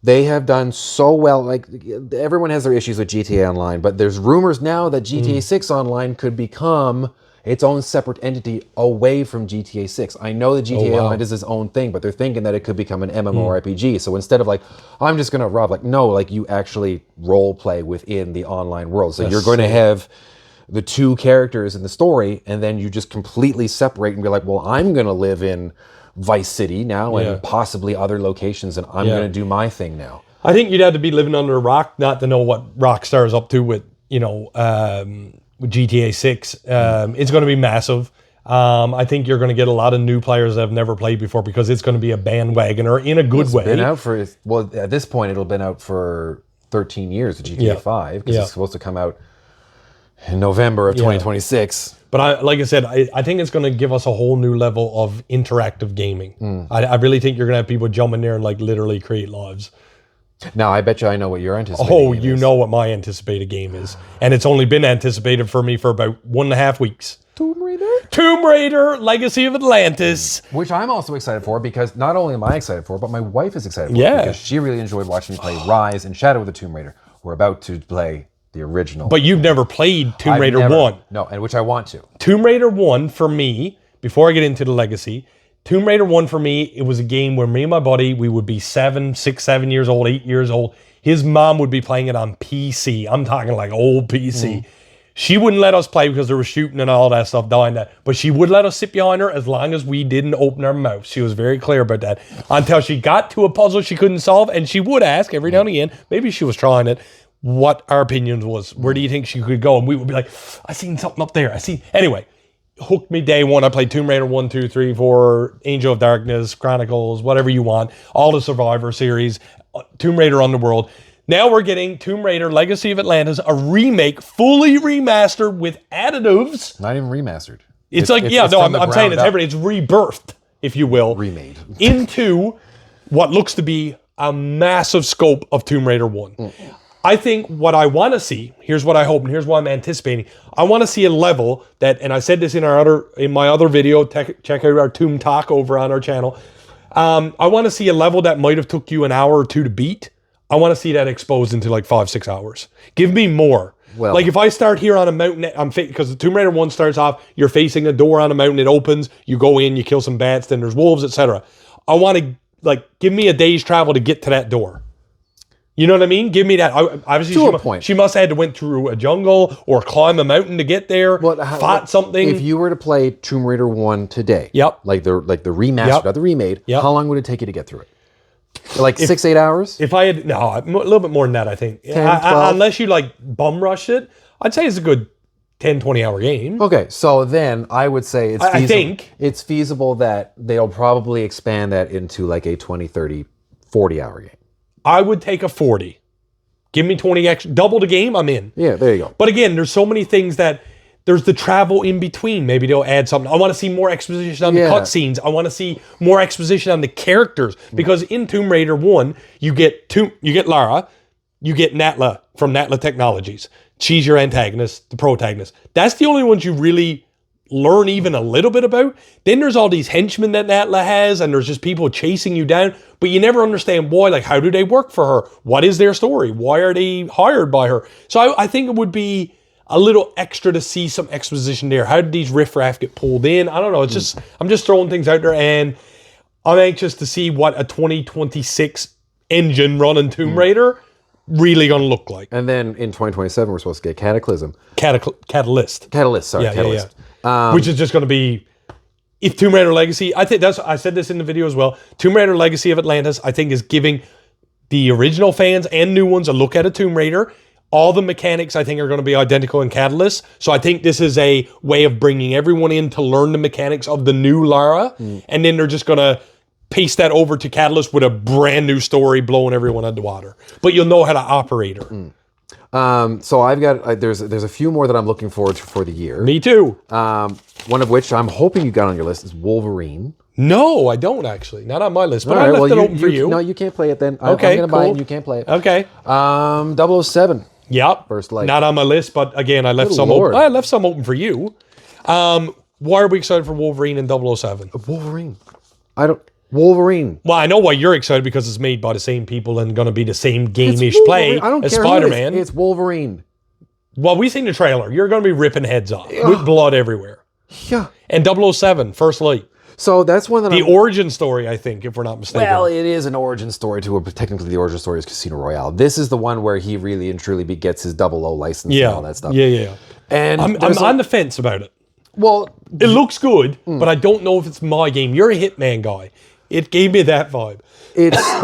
They have done so well. Like, everyone has their issues with GTA Online, but there's rumors now that GTA 6 Online could become its own separate entity away from GTA 6. I know that GTA Online is its own thing, but they're thinking that it could become an MMORPG. So instead of like, "I'm just going to rob," like, no, like you actually role play within the online world. So you're going to have the two characters in the story, and then you just completely separate and be like, "Well, I'm going to live in Vice City now and possibly other locations, and I'm going to do my thing now." I think you'd have to be living under a rock not to know what Rockstar is up to with, with GTA 6. It's going to be massive. I think you're going to get a lot of new players that have never played before because it's going to be a bandwagoner in a good way. It's been out for, well, at this point, it'll have been out for 13 years, the GTA 5, because it's supposed to come out in November of 2026. But like I said, I think it's going to give us a whole new level of interactive gaming. I really think you're going to have people jump in there and like literally create lives. Now, I bet you I know what your anticipated game is. You know what my anticipated game is. And it's only been anticipated for me for about 1.5 weeks. Tomb Raider? Tomb Raider, Legacy of Atlantis. Which I'm also excited for, because not only am I excited for it, but my wife is excited for it, because she really enjoyed watching me play Rise and Shadow of the Tomb Raider. We're about to play the original. But you've never played Tomb Raider 1. No, and which I want to. Tomb Raider 1, for me, before I get into the Legacy, Tomb Raider 1 for me, it was a game where me and my buddy, we would be 7 years old, 8 years old. His mom would be playing it on PC. I'm talking like old PC. She wouldn't let us play because there was shooting and all that stuff down there. But she would let us sit behind her as long as we didn't open our mouth. She was very clear about that. Until she got to a puzzle she couldn't solve, and she would ask every now and again, maybe she was trying it, what our opinions was. Where do you think she could go? And we would be like, I seen something up there. Anyway, hooked me day one. I played Tomb Raider 1, 2, 3, 4, Angel of Darkness, Chronicles, whatever you want. All the Survivor series, Tomb Raider Underworld. Now we're getting Tomb Raider Legacy of Atlantis, a remake, fully remastered with additives. Not even remastered. I'm saying it's everything. It's rebirthed, if you will. Remade. Into what looks to be a massive scope of Tomb Raider 1. I think what I want to see, here's what I hope, and here's what I'm anticipating. I want to see a level that, and I said this in my other video, check out our Tomb Talk over on our channel. I want to see a level that might have took you an hour or two to beat. I want to see that exposed into like 5-6 hours. Give me more. Well, like if I start here on a mountain, because the Tomb Raider 1 starts off, you're facing a door on a mountain, it opens, you go in, you kill some bats, then there's wolves, etc. I want to, give me a day's travel to get to that door. You know what I mean? Give me that. Obviously, she must have had to went through a jungle or climb a mountain to get there, fought something. If you were to play Tomb Raider 1 today, like the remastered, not the remade, how long would it take you to get through it? Like 6-8 hours? If I had, a little bit more than that, I think. 10, unless you bum rush it, I'd say it's a good 10-20 hour game. Okay, so then I would say it's feasible. I think it's feasible that they'll probably expand that into like a 20, 30, 40 hour game. I would take a 40. Give me 20 extra, double the game, I'm in. Yeah, there you go. But again, there's so many things that there's the travel in between. Maybe they'll add something. I want to see more exposition on the cutscenes. I want to see more exposition on the characters. Because in Tomb Raider 1, you get Lara, you get Natla from Natla Technologies. She's your antagonist, the protagonist. That's the only ones you really learn even a little bit about. Then there's all these henchmen that Natla has, and there's just people chasing you down, but you never understand why. Like, how do they work for her? What is their story? Why are they hired by her? So I think it would be a little extra to see some exposition there. How did these riffraff get pulled in? I don't know. It's just, I'm just throwing things out there, and I'm anxious to see what a 2026 engine running Tomb Raider really going to look like. And then in 2027, we're supposed to get Cataclysm. Catalyst. Catalyst. Which is just going to be, if Tomb Raider Legacy, I said this in the video as well, Tomb Raider Legacy of Atlantis, I think is giving the original fans and new ones a look at a Tomb Raider. All the mechanics, I think, are going to be identical in Catalyst. So I think this is a way of bringing everyone in to learn the mechanics of the new Lara. And then they're just going to paste that over to Catalyst with a brand new story blowing everyone underwater. But you'll know how to operate her. So I've got, there's a few more that I'm looking forward to for the year. Me too. One of which I'm hoping you got on your list is Wolverine. No, I don't actually. Not on my list, but I left it open for you. No, you can't play it then. Okay, I'm going to buy it and you can't play it. Okay. 007. Yep. First Light. Not on my list, but again, I left some open. I left some open for you. Why are we excited for Wolverine and 007? Wolverine. Well, I know why you're excited, because it's made by the same people and going to be the same game-ish play as Spider-Man. It's Wolverine. Well, we've seen the trailer. You're going to be ripping heads off with blood everywhere. Yeah. And 007, First Light. So that's one that the origin story, I think, if we're not mistaken. Well, it is an origin story technically the origin story is Casino Royale. This is the one where he really and truly gets his 00 license and all that stuff. Yeah. And I'm on the fence about it. Well, it looks good, but I don't know if it's my game. You're a Hitman guy. It gave me that vibe.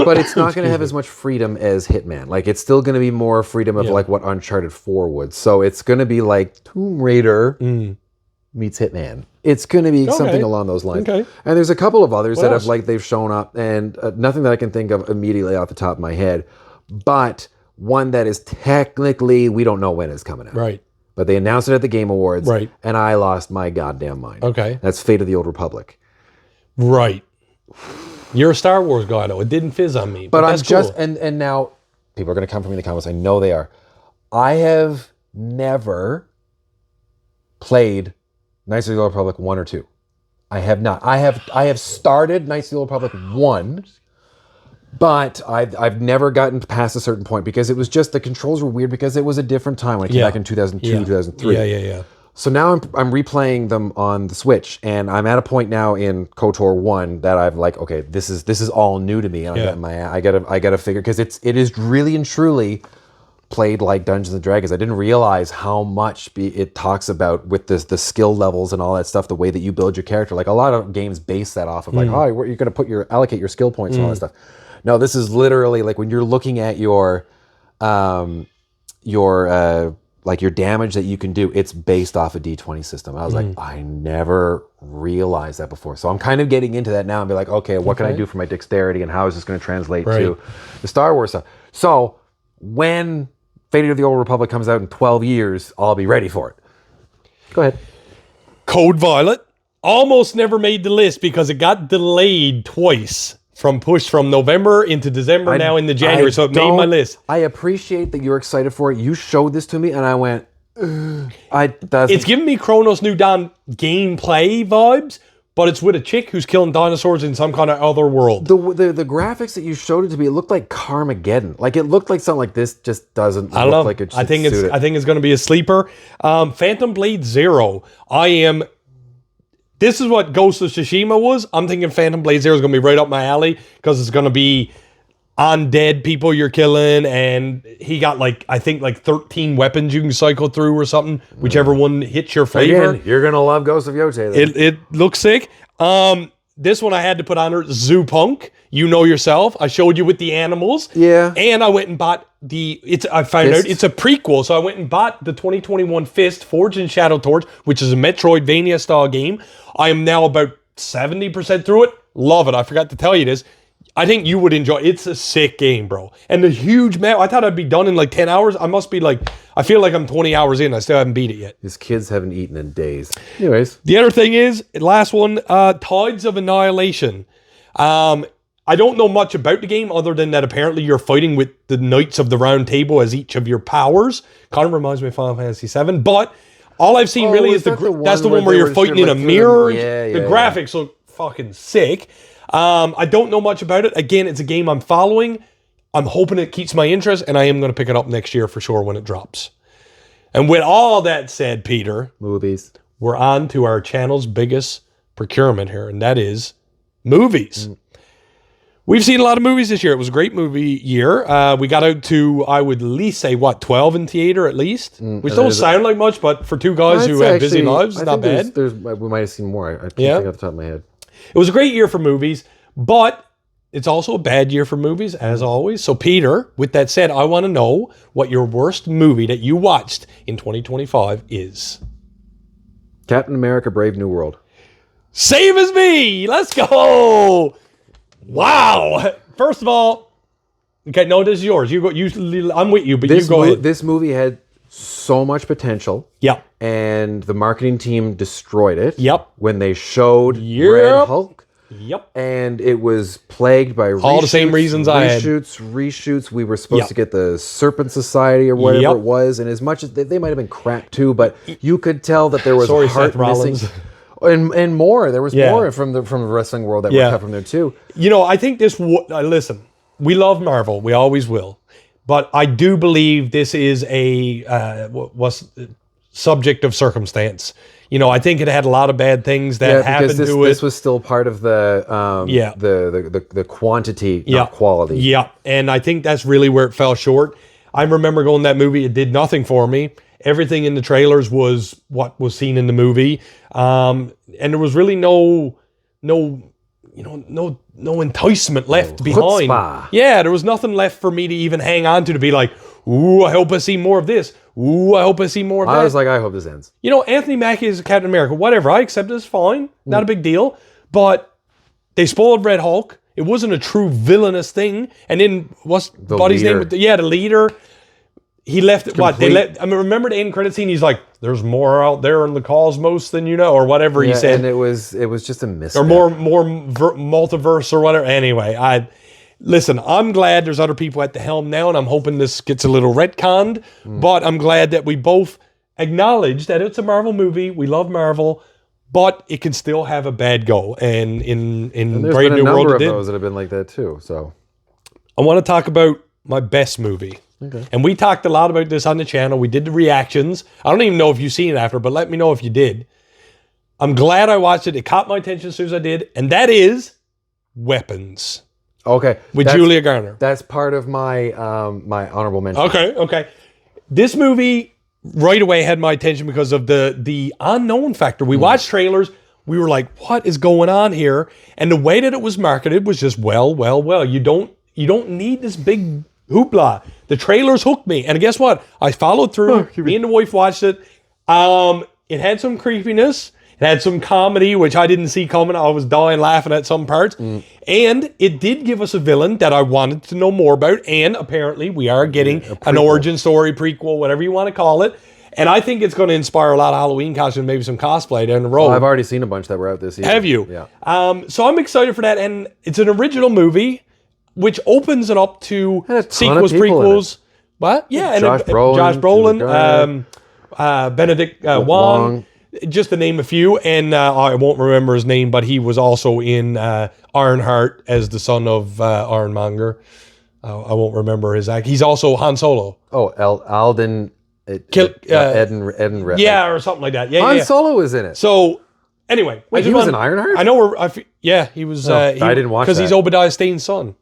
But it's not going to have as much freedom as Hitman. Like, it's still going to be more freedom of like what Uncharted 4 would. So it's going to be like Tomb Raider meets Hitman. It's going to be something along those lines. Okay. And there's a couple of others that have they've shown up, and nothing that I can think of immediately off the top of my head, but one that is technically, we don't know when it's coming out. Right. But they announced it at the Game Awards. Right. And I lost my goddamn mind. Okay. That's Fate of the Old Republic. Right. You're a Star Wars guy, though. It didn't fizz on me. But that's cool. And now people are going to come for me in the comments. I know they are. I have never played Knights of the Old Republic 1 or 2. I have not. I have started Knights of the Old Republic 1, but I've never gotten past a certain point because it was just, the controls were weird because it was a different time when it came back in 2002, 2003. Yeah. So now I'm replaying them on the Switch, and I'm at a point now in KOTOR 1 that I've like, okay, this is all new to me, and I gotta figure, because it is really and truly played like Dungeons and Dragons. I didn't realize how much it talks about with the skill levels and all that stuff, the way that you build your character. Like, a lot of games base that off of like, oh, you're going to allocate your skill points and all that stuff. No, this is literally like when you're looking at your damage that you can do, it's based off a D20 system. I was like, I never realized that before. So I'm kind of getting into that now and be like, okay, what can I do for my dexterity, and how is this going to translate to the Star Wars stuff? So when Fate of the Old Republic comes out in 12 years, I'll be ready for it. Go ahead. Code Violet almost never made the list because it got delayed twice from November into December, now into January. So it made my list. I appreciate that you're excited for it. You showed this to me, and I went, it's giving me Chronos New Dawn gameplay vibes, but it's with a chick who's killing dinosaurs in some kind of other world. The graphics that you showed it to me, it looked like Carmageddon. Like, it looked like something like this just doesn't look like it should I think it's going to be a sleeper. Phantom Blade Zero. This is what Ghost of Tsushima was. I'm thinking Phantom Blade Zero is going to be right up my alley because it's going to be undead people you're killing, and he got like 13 weapons you can cycle through or something, whichever one hits your flavor. Again, you're gonna love Ghost of Yotei then. It looks sick. This one I had to put on Zoo Punk. You know yourself. I showed you with the animals. Yeah. And I went and bought I found out it's a prequel, so I went and bought the 2021 Fist Forged in Shadow Torch, which is a Metroidvania style game. I am now about 70% through it. Love it. I forgot to tell you this. I think you would enjoy it. It's a sick game, bro. And the huge map, I thought I'd be done in like 10 hours. I feel like I'm 20 hours in. I still haven't beat it yet. His kids haven't eaten in days. Anyways. The other thing is, last one, Tides of Annihilation. I don't know much about the game other than that apparently you're fighting with the Knights of the Round Table as each of your powers. Kind of reminds me of Final Fantasy VII, but all I've seen really is that's the one where you're fighting in a mirror. The graphics look fucking sick. I don't know much about it. Again, it's a game I'm following. I'm hoping it keeps my interest, and I am going to pick it up next year for sure when it drops. And with all that said, Peter, movies. We're on to our channel's biggest procurement here, and that is movies. We've seen a lot of movies this year. It was a great movie year. We got out to, I would at least say, 12 in theater at least? Which don't sound like much, but for two guys who have busy lives, it's not bad. We might have seen more. I can't think off the top of my head. It was a great year for movies, but it's also a bad year for movies, as always. So, Peter, with that said, I want to know what your worst movie that you watched in 2025 is. Captain America Brave New World. Same as me! Let's go! Wow! First of all, okay, no, this is yours. You go. I'm with you, but you go ahead. This movie had so much potential. Yep. And the marketing team destroyed it. Yep. When they showed Red Hulk. Yep. And it was plagued by all the same reasons I had. Reshoots. We were supposed to get the Serpent Society or whatever it was, and as much as they might have been crap too, but you could tell that there was heart missing. And more. There was more from the wrestling world that were cut from there too. You know, I think this. Listen, we love Marvel. We always will. But I do believe this is a subject of circumstance. You know, I think it had a lot of bad things that happened to it. This was still part of the quantity, not quality. Yeah, and I think that's really where it fell short. I remember going to that movie. It did nothing for me. Everything in the trailers was what was seen in the movie, and there was really no enticement left behind. Chutzpah. Yeah, there was nothing left for me to even hang on to be like, ooh, I hope I see more of this. Ooh, I hope I see more of that. I was like, I hope this ends. You know, Anthony Mackie is Captain America. Whatever, I accept this. Fine, not a big deal. But they spoiled Red Hulk. It wasn't a true villainous thing. And then what's Buddy's name? The leader. He left it. What they let? I mean, remember the end credit scene? He's like, "There's more out there in the cosmos than you know," or whatever he said. And it was just a misstep. Or more multiverse or whatever. Anyway, listen. I'm glad there's other people at the helm now, and I'm hoping this gets a little retconned. But I'm glad that we both acknowledge that it's a Marvel movie. We love Marvel, but it can still have a bad go. And in Brave New World, there's been a number of those that have been like that too. So I want to talk about my best movie. Okay. And we talked a lot about this on the channel. We did the reactions. I don't even know if you've seen it after, but let me know if you did. I'm glad I watched it. It caught my attention as soon as I did. And that is Weapons. Okay. With Julia Garner. That's part of my my honorable mention. Okay. This movie right away had my attention because of the unknown factor. We watched trailers. We were like, what is going on here? And the way that it was marketed was just well. You don't need this big hoopla. The trailers hooked me. And guess what? I followed through. Me and the wife watched it. It had some creepiness. It It had some comedy, which I didn't see coming. I was dying laughing at some parts. And it did give us a villain that I wanted to know more about. And apparently we are getting an origin story, prequel, whatever you want to call it. And I think it's going to inspire a lot of Halloween costumes, maybe some cosplay down the road. I've already seen a bunch that were out this year. Have you? Yeah. So I'm excited for that. And it's an original movie, which opens it up to sequels, prequels. What? Yeah. Josh Brolin, Benedict Wong. Just to name a few. And I won't remember his name, but he was also in Ironheart as the son of Ironmonger. I won't remember his act. He's also Han Solo. Oh, Alden... Eden Red. Yeah, or something like that. Yeah, Han Solo is in it. So, anyway. Wait, he was in Ironheart? I know yeah, he was... I didn't watch that. Because he's Obadiah Stane's son.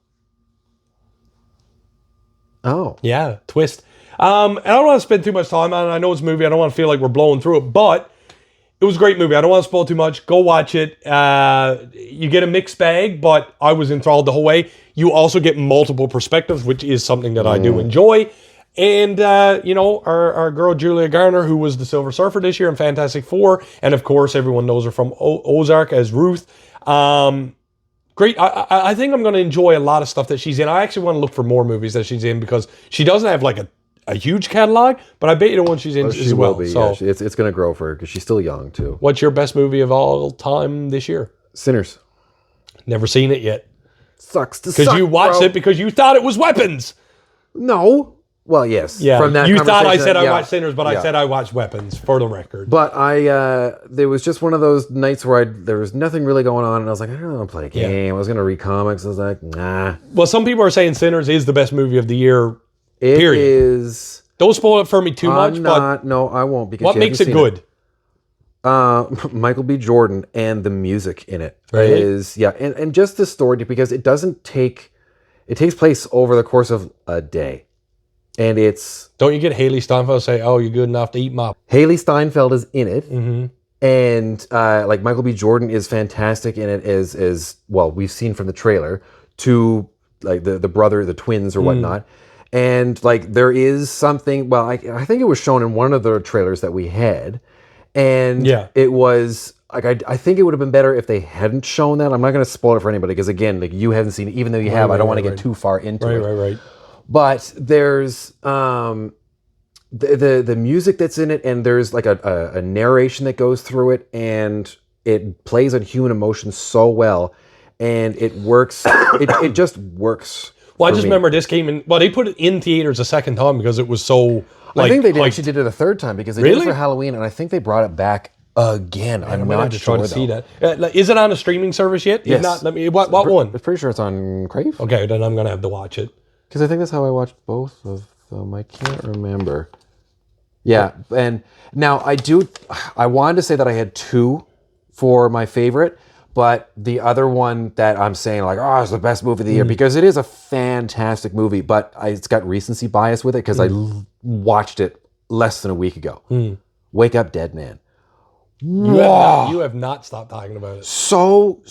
Oh. Yeah, twist. And I don't want to spend too much time on it. I know it's a movie. I don't want to feel like we're blowing through it, but it was a great movie. I don't want to spoil too much. Go watch it. You get a mixed bag, but I was enthralled the whole way. You also get multiple perspectives, which is something that I do enjoy. And, our girl Julia Garner, who was the Silver Surfer this year in Fantastic Four. And, of course, everyone knows her from Ozark as Ruth. Great. I think I'm going to enjoy a lot of stuff that she's in. I actually want to look for more movies that she's in because she doesn't have, like, a huge catalog. But I bet you the one she's in as well. Will be, so yeah. It's going to grow for her because she's still young, too. What's your best movie of all time this year? Sinners. Never seen it yet. Sucks to suck, because you watched it because you thought it was Weapons. No. Well, yes. Yeah. From that you thought I said I watched Sinners, but I said I watched Weapons, for the record. But there was just one of those nights where there was nothing really going on, and I was like, I don't want to play a game. I was going to read comics. I was like, nah. Well, some people are saying Sinners is the best movie of the year, period. It is. Don't spoil it for me too much. No, I won't. Because what makes it good? Michael B. Jordan and the music in it really? is, and just the story, because it takes place over the course of a day. And it's... Don't you get Haley Steinfeld say, oh, you're good enough to eat my... Haley Steinfeld is in it. Mm-hmm. And Michael B. Jordan is fantastic in it as well, we've seen from the trailer, to like the brother, the twins or whatnot. And like there is something, well, I think it was shown in one of the trailers that we had. And it was... Like I think it would have been better if they hadn't shown that. I'm not going to spoil it for anybody because, again, like you haven't seen it. Even though you have, I don't want to get too far into it. Right. But there's the music that's in it, and there's like a narration that goes through it, and it plays on human emotions so well, and it works. it just works. Well, I just remember this came in. Well, they put it in theaters a second time because it was so. I think they actually did it a third time because they did it for Halloween, and I think they brought it back again. I'm not sure. To see that. Is it on a streaming service yet? Yes. If not, let me. What one? I'm pretty sure it's on Crave. Okay, then I'm gonna have to watch it. Because I think that's how I watched both of them. I can't remember. Yeah, and now I wanted to say that I had two for my favorite, but the other one that I'm saying like, oh, it's the best movie of the year, because it is a fantastic movie, but it's got recency bias with it because I watched it less than a week ago. Wake Up Dead Man. You have not stopped talking about it. So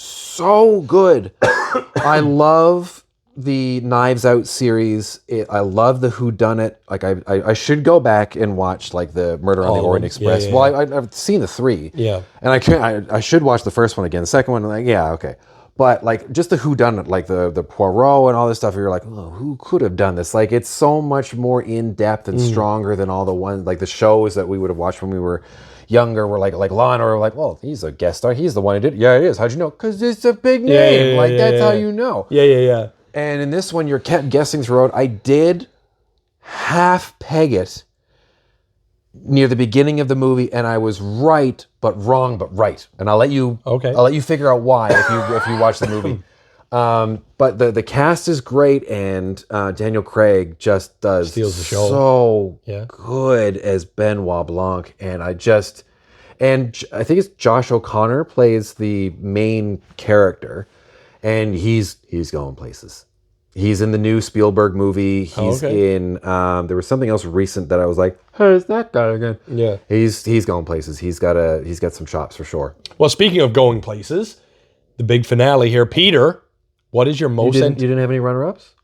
good. I love the Knives Out series. I love the whodunit. Like I should go back and watch like the Murder on the Orient Express. Yeah. Well, I've seen the three. Yeah. And I should watch the first one again. The second one, like, yeah, okay. But like just the whodunit, like the Poirot and all this stuff, you're like, oh, who could have done this? Like it's so much more in depth and stronger than all the ones like the shows that we would have watched when we were younger. Were like Law and Order, like, well, he's a guest star. He's the one who did it. Yeah, it is. How'd you know? Because it's a big name. That's how you know. Yeah. And in this one, you're kept guessing throughout. I did half peg it near the beginning of the movie, and I was right, but wrong, but right. And I'll let you figure out why if you watch the movie. But the cast is great, and Daniel Craig just steals the show. So good as Benoit Blanc, and I think it's Josh O'Connor plays the main character. And he's going places. He's in the new Spielberg movie. He's in. There was something else recent that I was like, "Hey, is that guy again?" Yeah. He's going places. He's got some chops for sure. Well, speaking of going places, the big finale here, Peter. What is your most? You didn't have any runner-ups?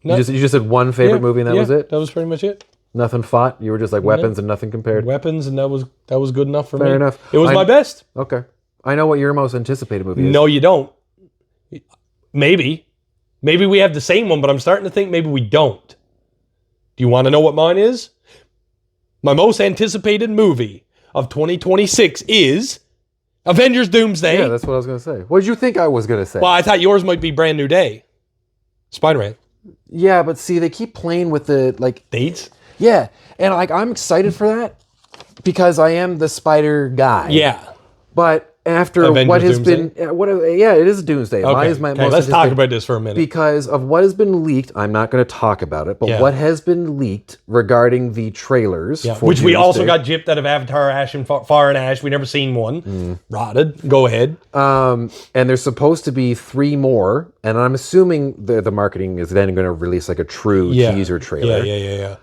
No. You just said one favorite movie, and that was it. That was pretty much it. Nothing fought. You were just like weapons and nothing compared. Weapons, and that was good enough for me. Fair enough. It was my best. Okay. I know what your most anticipated movie is. No, you don't. Maybe we have the same one, but I'm starting to think maybe we don't. Do you want to know what mine is? My most anticipated movie of 2026 is Avengers Doomsday. Yeah, that's what I was going to say. What did you think I was going to say? Well, I thought yours might be Brand New Day. Spider-Man. Yeah, but see, they keep playing with the, like... Dates? Yeah, and like I'm excited for that because I am the spider guy. Yeah. But after Avengers what has Doomsday? it is Doomsday. Okay. Mine is my most Let's talk anticipated about this for a minute. because of what has been leaked. I'm not going to talk about it, but what has been leaked regarding the trailers, for which we also Doomsday. got gypped out of Avatar Ash and Far and Ash. We never seen one. Rotted. Go ahead. And there's supposed to be 3 more, and I'm assuming the marketing is then going to release like a true teaser trailer. Yeah.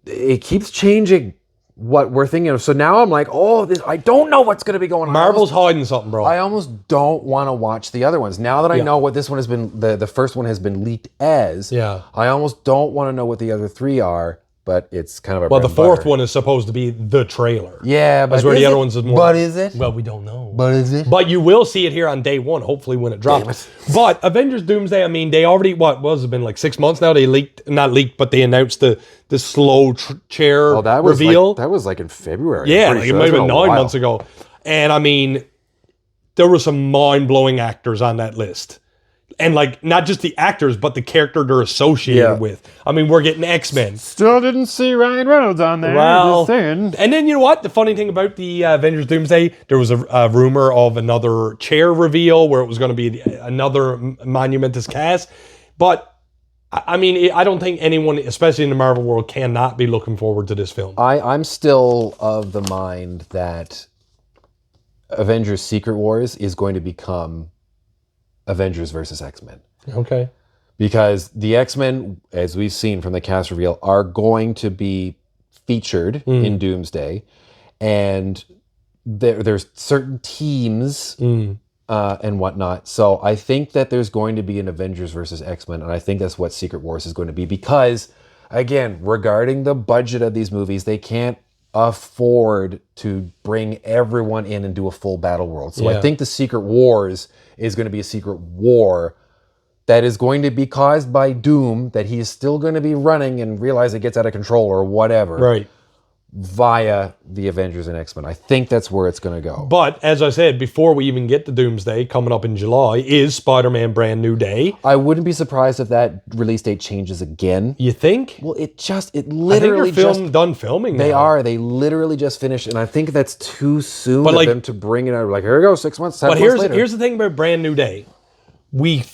It keeps changing what we're thinking of. So now I'm like, I don't know what's going to be going on. Marvel's hiding something, bro. I almost don't want to watch the other ones. Now that I know what this one has been, the first one has been leaked as, I almost don't want to know what the other 3 are, but it's kind of a well, the 4th one is supposed to be the trailer. Yeah, but that's where the other ones is more. But is it? Well, we don't know. But is it? But you will see it here on day 1, hopefully when it drops. But Avengers Doomsday, I mean, they already, it's been like 6 months now? They but they announced the slow chair reveal. That was like in February. Yeah, like it might have been 9 months ago. And I mean, there were some mind-blowing actors on that list. And like, not just the actors, but the character they're associated with. I mean, we're getting X-Men. Still didn't see Ryan Reynolds on there. Well, and then you know what? The funny thing about the Avengers Doomsday, there was a rumor of another chair reveal where it was going to be another monumentous cast. But I mean, I don't think anyone, especially in the Marvel world, cannot be looking forward to this film. I'm still of the mind that Avengers Secret Wars is going to become Avengers versus X-Men. Okay. Because the X-Men, as we've seen from the cast reveal, are going to be featured in Doomsday. And there's certain teams and whatnot. So I think that there's going to be an Avengers versus X-Men. And I think that's what Secret Wars is going to be. Because, again, regarding the budget of these movies, they can't afford to bring everyone in and do a full battle world. So I think the Secret Wars is going to be a secret war that is going to be caused by Doom, that he is still going to be running and realize it gets out of control or whatever. Right. Via the Avengers and X-Men. I think that's where it's going to go. But, as I said, before we even get to Doomsday, coming up in July, is Spider-Man Brand New Day. I wouldn't be surprised if that release date changes again. You think? Well, it literally done filming now. They are. They literally just finished, and I think that's too soon for them to bring it out. Like, here we go, 6 months, 7 months later. Here's the thing about Brand New Day. We've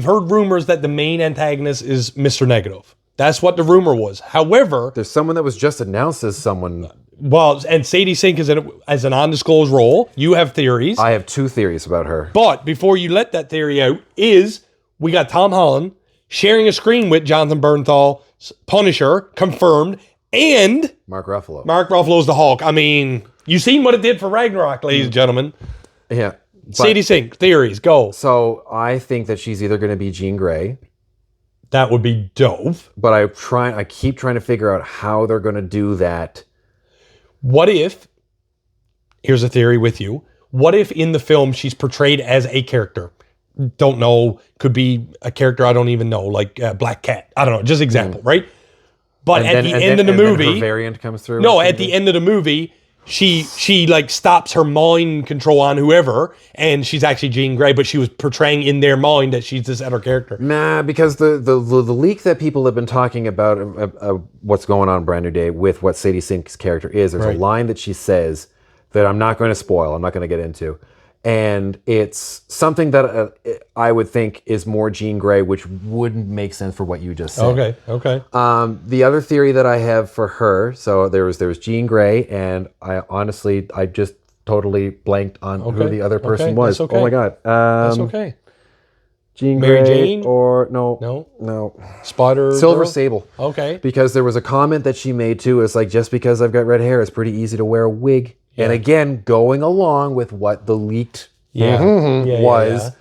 heard rumors that the main antagonist is Mr. Negative. That's what the rumor was. However, there's someone that was just announced as someone. Well, and Sadie Sink is as an undisclosed role. You have theories. I have 2 theories about her. But before you let that theory out, we got Tom Holland sharing a screen with Jonathan Bernthal, Punisher, confirmed, and Mark Ruffalo. Mark Ruffalo's the Hulk. I mean, you seen what it did for Ragnarok, ladies and gentlemen. Yeah. Sadie Sink, theories, go. So I think that she's either going to be Jean Grey. That would be dope. But I keep trying to figure out how they're going to do that. What if, here's a theory with you, what if in the film she's portrayed as a character? Don't know, could be a character I don't even know, like Black Cat. I don't know, just example, right? But at the end of the movie, her variant comes through. No, at the end of the movie, she like stops her mind control on whoever, and she's actually Jean Grey, but she was portraying in their mind that she's this other character. Nah, because the leak that people have been talking about what's going on in Brand New Day with what Sadie Sink's character is, there's a line that she says that I'm not going to spoil, I'm not going to get into. And it's something that I would think is more Jean Grey, which wouldn't make sense for what you just said. Okay. The other theory that I have for her, so there was Jean Grey, and I just totally blanked on who the other person was. Okay. Oh my God. That's okay. Jean Mary Grey Jane? Or no. Silver Girl? Sable. Okay. Because there was a comment that she made too. It's like, just because I've got red hair, it's pretty easy to wear a wig. Yeah. And again, going along with what the leaked was,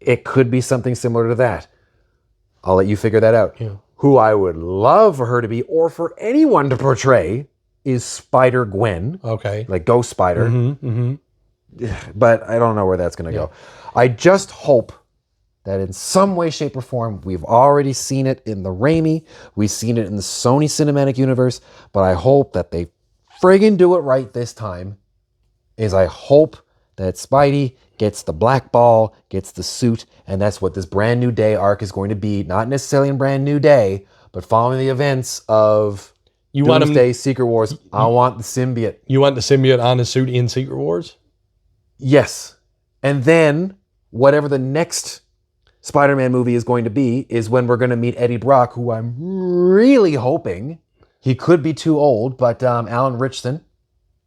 it could be something similar to that. I'll let you figure that out. Yeah. who I would love for her to be, or for anyone to portray, is Spider-Gwen. Okay. Like Ghost Spider. Mm-hmm. But I don't know where that's going to go. I just hope that in some way, shape, or form, we've already seen it in the Raimi, we've seen it in the Sony Cinematic Universe, but I hope that they friggin' do it right this time, is I hope that Spidey gets the black ball, gets the suit, and that's what this Brand New Day arc is going to be. Not necessarily in Brand New Day, but following the events of Doomsday, Secret Wars. I want the symbiote. You want the symbiote on his suit in Secret Wars? Yes. And then, whatever the next Spider-Man movie is going to be, is when we're going to meet Eddie Brock, who I'm really hoping, he could be too old, but Alan Richardson,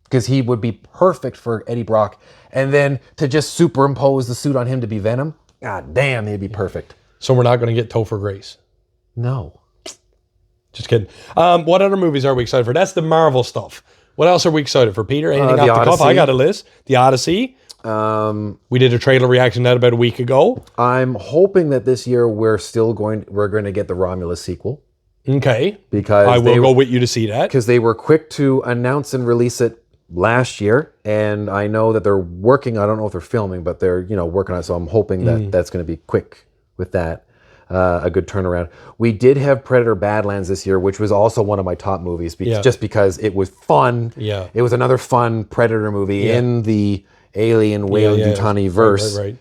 because he would be perfect for Eddie Brock. And then to just superimpose the suit on him to be Venom, god damn, he'd be perfect. So we're not going to get Topher Grace? No. Just kidding. What other movies are we excited for? That's the Marvel stuff. What else are we excited for, Peter? Anything off the cuff? I got a list. The Odyssey. We did a trailer reaction to that about a week ago. I'm hoping that this year we're going to get the Romulus sequel. Okay. Because I will go with you to see that. Because they were quick to announce and release it last year, and I know that they're working. I don't know if they're filming, but they're working on it. So I'm hoping that that's going to be quick with that. A good turnaround. We did have Predator Badlands this year, which was also one of my top movies, just because it was fun. Yeah. It was another fun Predator movie in the Alien Weyland-Yutani verse. Right.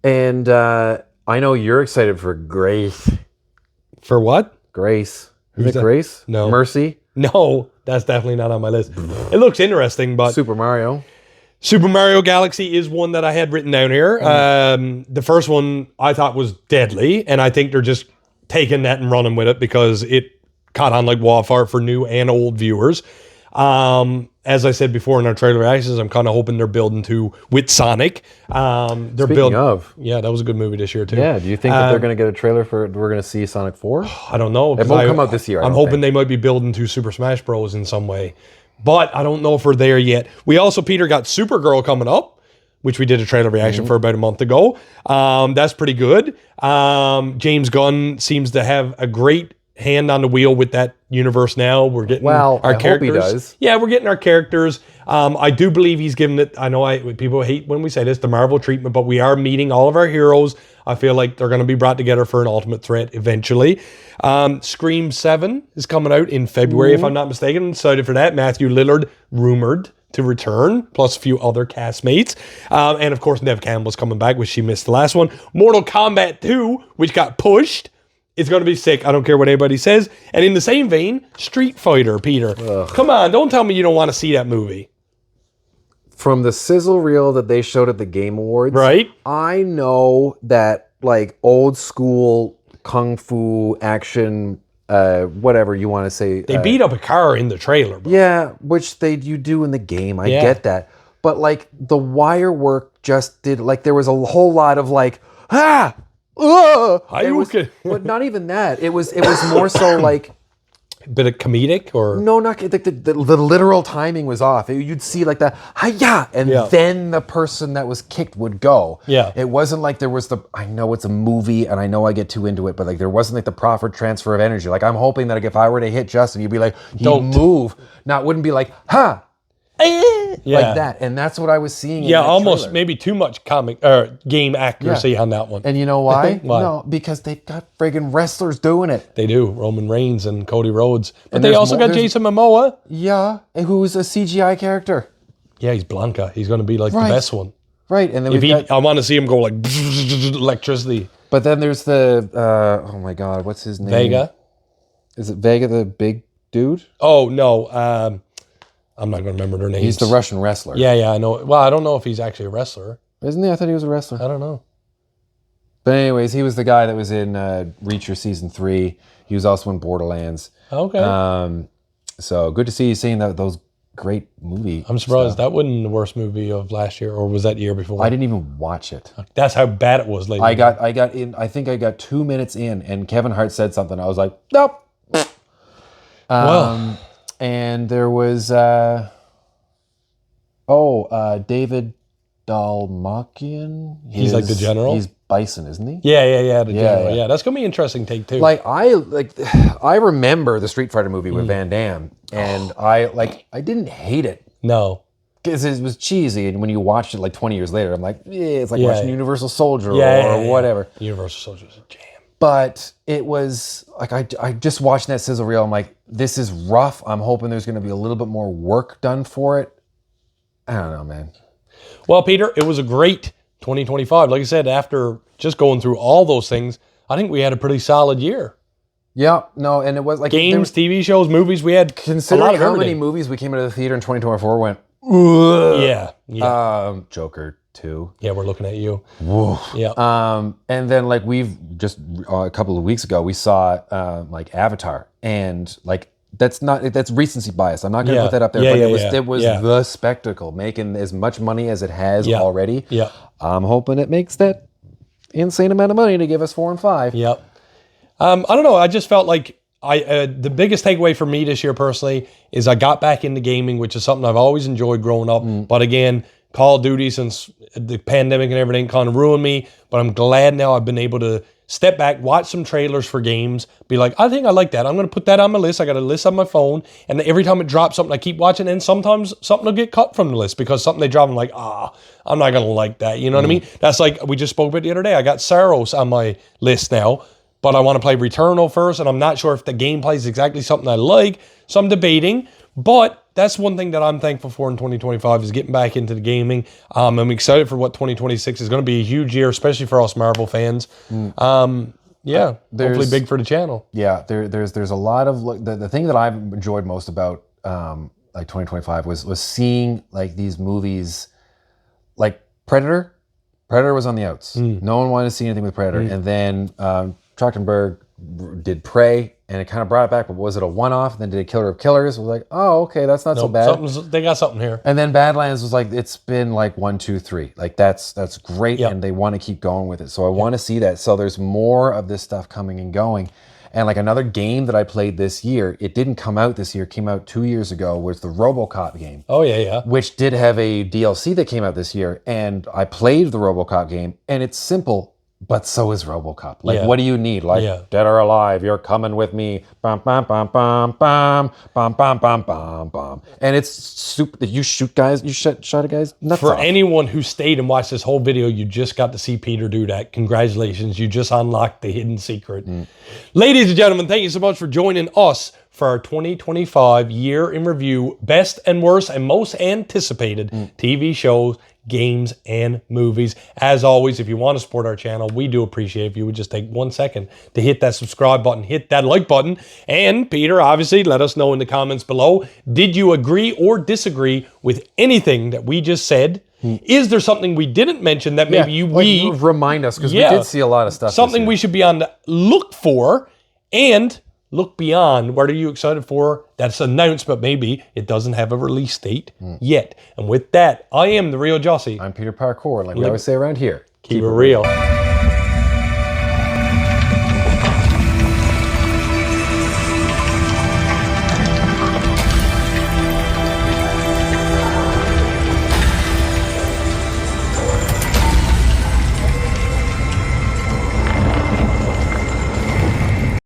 And I know you're excited for Grace. For what? Grace. Is Who's it Grace? No. Mercy? No, that's definitely not on my list. It looks interesting, but Super Mario Galaxy is one that I had written down here. The first one I thought was deadly, and I think they're just taking that and running with it because it caught on like wildfire for new and old viewers. As I said before in our trailer reactions, I'm kind of hoping they're building with Sonic. Speaking of. Yeah, that was a good movie this year too. Yeah, do you think that they're going to get a trailer we're going to see Sonic 4? I don't know. It won't come out this year, I'm hoping they might be building to Super Smash Bros. In some way. But I don't know if we're there yet. We also, Peter, got Supergirl coming up, which we did a trailer reaction for about a month ago. That's pretty good. James Gunn seems to have a great hand on the wheel with that universe now. We're getting our characters. Hope he does. Yeah, we're getting our characters. I do believe he's given it, I know people hate when we say this, the Marvel treatment, but we are meeting all of our heroes. I feel like they're going to be brought together for an ultimate threat eventually. Scream 7 is coming out in February, if I'm not mistaken. Excited for that. Matthew Lillard rumored to return, plus a few other castmates. And of course, Neve Campbell's coming back, which she missed the last one. Mortal Kombat 2, which got pushed. It's going to be sick. I don't care what anybody says. And in the same vein, Street Fighter, Peter. Ugh. Come on, don't tell me you don't want to see that movie. From the sizzle reel that they showed at the Game Awards, right? I know that like old school kung fu action, whatever you want to say. They beat up a car in the trailer, bro. Yeah, which you do in the game. I get that. But like the wire work just did, like there was a whole lot of like, but not even that. It was more so like a bit of comedic, or no, not the literal timing was off. You'd see like the hi-ya, and then the person that was kicked would go. Yeah, it wasn't like there was I know it's a movie and I know I get too into it, but like there wasn't like the proper transfer of energy. Like I'm hoping that like if I were to hit Justin, you'd be like, don't move. Now it wouldn't be like like that, and that's what I was seeing. Yeah, almost trailer. Maybe too much game accuracy on that one. And you know why? Why? No, because they've got friggin' wrestlers doing it. They do, Roman Reigns and Cody Rhodes, but they also got Jason Momoa. Yeah, who's a CGI character. Yeah, he's Blanca. He's going to be like the best one. Right, and then I want to see him go like electricity. But then there's the oh my god, what's his name? Vega. Is it Vega, the big dude? Oh no. I'm not going to remember their names. He's the Russian wrestler. Yeah, I know. Well, I don't know if he's actually a wrestler. Isn't he? I thought he was a wrestler. I don't know. But anyways, he was the guy that was in Reacher Season 3. He was also in Borderlands. Okay. So good to see you seeing those great movie. I'm surprised that wasn't the worst movie of last year, or was that year before? I didn't even watch it. That's how bad it was lately. I got in, I think I got 2 minutes in, and Kevin Hart said something. I was like, nope. Well... And there was, David Dalmakian. He's like the general? He's Bison, isn't he? Yeah. The general. yeah. Yeah, that's gonna be an interesting take too. I remember the Street Fighter movie with Van Damme, and I didn't hate it. No. Because it was cheesy, and when you watch it like 20 years later, I'm like, it's like Yeah. watching Universal Soldier or whatever. Universal Soldier's a jam. But it was like I just watched that sizzle reel. I'm like, this is rough. I'm hoping there's going to be a little bit more work done for it. I don't know, man. Well, Peter, it was a great 2025. Like I said, after just going through all those things, I think we had a pretty solid year. Yeah, no, and it was like Games, TV shows, movies. We had considering how many movies we came into the theater in 2024 went. Yeah. Joker 2. Yeah, we're looking at you. Whoa. Yeah. And then like we've just a couple of weeks ago we saw like Avatar, and like that's recency bias. I'm not going to put that up there, but it was the spectacle, making as much money as it has already. Yeah. I'm hoping it makes that insane amount of money to give us 4 and 5. Yep. I don't know. I just felt like the biggest takeaway for me this year personally is I got back into gaming, which is something I've always enjoyed growing up. But again, Call of Duty, since the pandemic and everything, kind of ruined me. But I'm glad now I've been able to step back, watch some trailers for games, be like, I think I like that. I'm going to put that on my list. I got a list on my phone. And every time it drops something, I keep watching. And sometimes something will get cut from the list because something they drop, I'm like, I'm not going to like that. You know what I mean? That's like we just spoke about the other day. I got Saros on my list now, but I want to play Returnal first. And I'm not sure if the gameplay is exactly something I like. So I'm debating. But that's one thing that I'm thankful for in 2025 is getting back into the gaming. I'm excited for what 2026 is going to be a huge year, especially for us Marvel fans. Hopefully big for the channel. Yeah, there's a lot of the thing that I've enjoyed most about like 2025 was seeing like these movies like Predator. Predator was on the outs. No one wanted to see anything with Predator, and then Trachtenberg did Prey. And it kind of brought it back, but was it a one-off? And then did Killer of Killers? It was like, oh, okay, that's not so bad. They got something here. And then Badlands was like, it's been like 1, 2, 3. Like that's great, and they want to keep going with it. So I want to see that. So there's more of this stuff coming and going. And like another game that I played this year, it didn't come out this year, it came out 2 years ago, was the RoboCop game. Oh, yeah. Which did have a DLC that came out this year. And I played the RoboCop game, and it's simple. But so is RoboCop. Like, what do you need? Like, dead or alive, you're coming with me. Bum, bum, bum, bum, bum, bum, bum, bum, bum, bum. And it's super. You shoot guys. You shot a guy's nuts off. Anyone who stayed and watched this whole video, you just got to see Peter do that. Congratulations. You just unlocked the hidden secret. Ladies and gentlemen, thank you so much for joining us for our 2025 year in review, best and worst and most anticipated TV shows, games, and movies. As always, if you want to support our channel, we do appreciate if you would just take 1 second to hit that subscribe button, hit that like button, and Peter, obviously, let us know in the comments below, did you agree or disagree with anything that we just said? Is there something we didn't mention that maybe remind us, because we did see a lot of stuff. Something we should be on the look for, and look beyond. What are you excited for? That's announced, but maybe it doesn't have a release date yet. And with that, I am the real Jussy. I'm Peter Parkour. Like we always say around here, keep it real.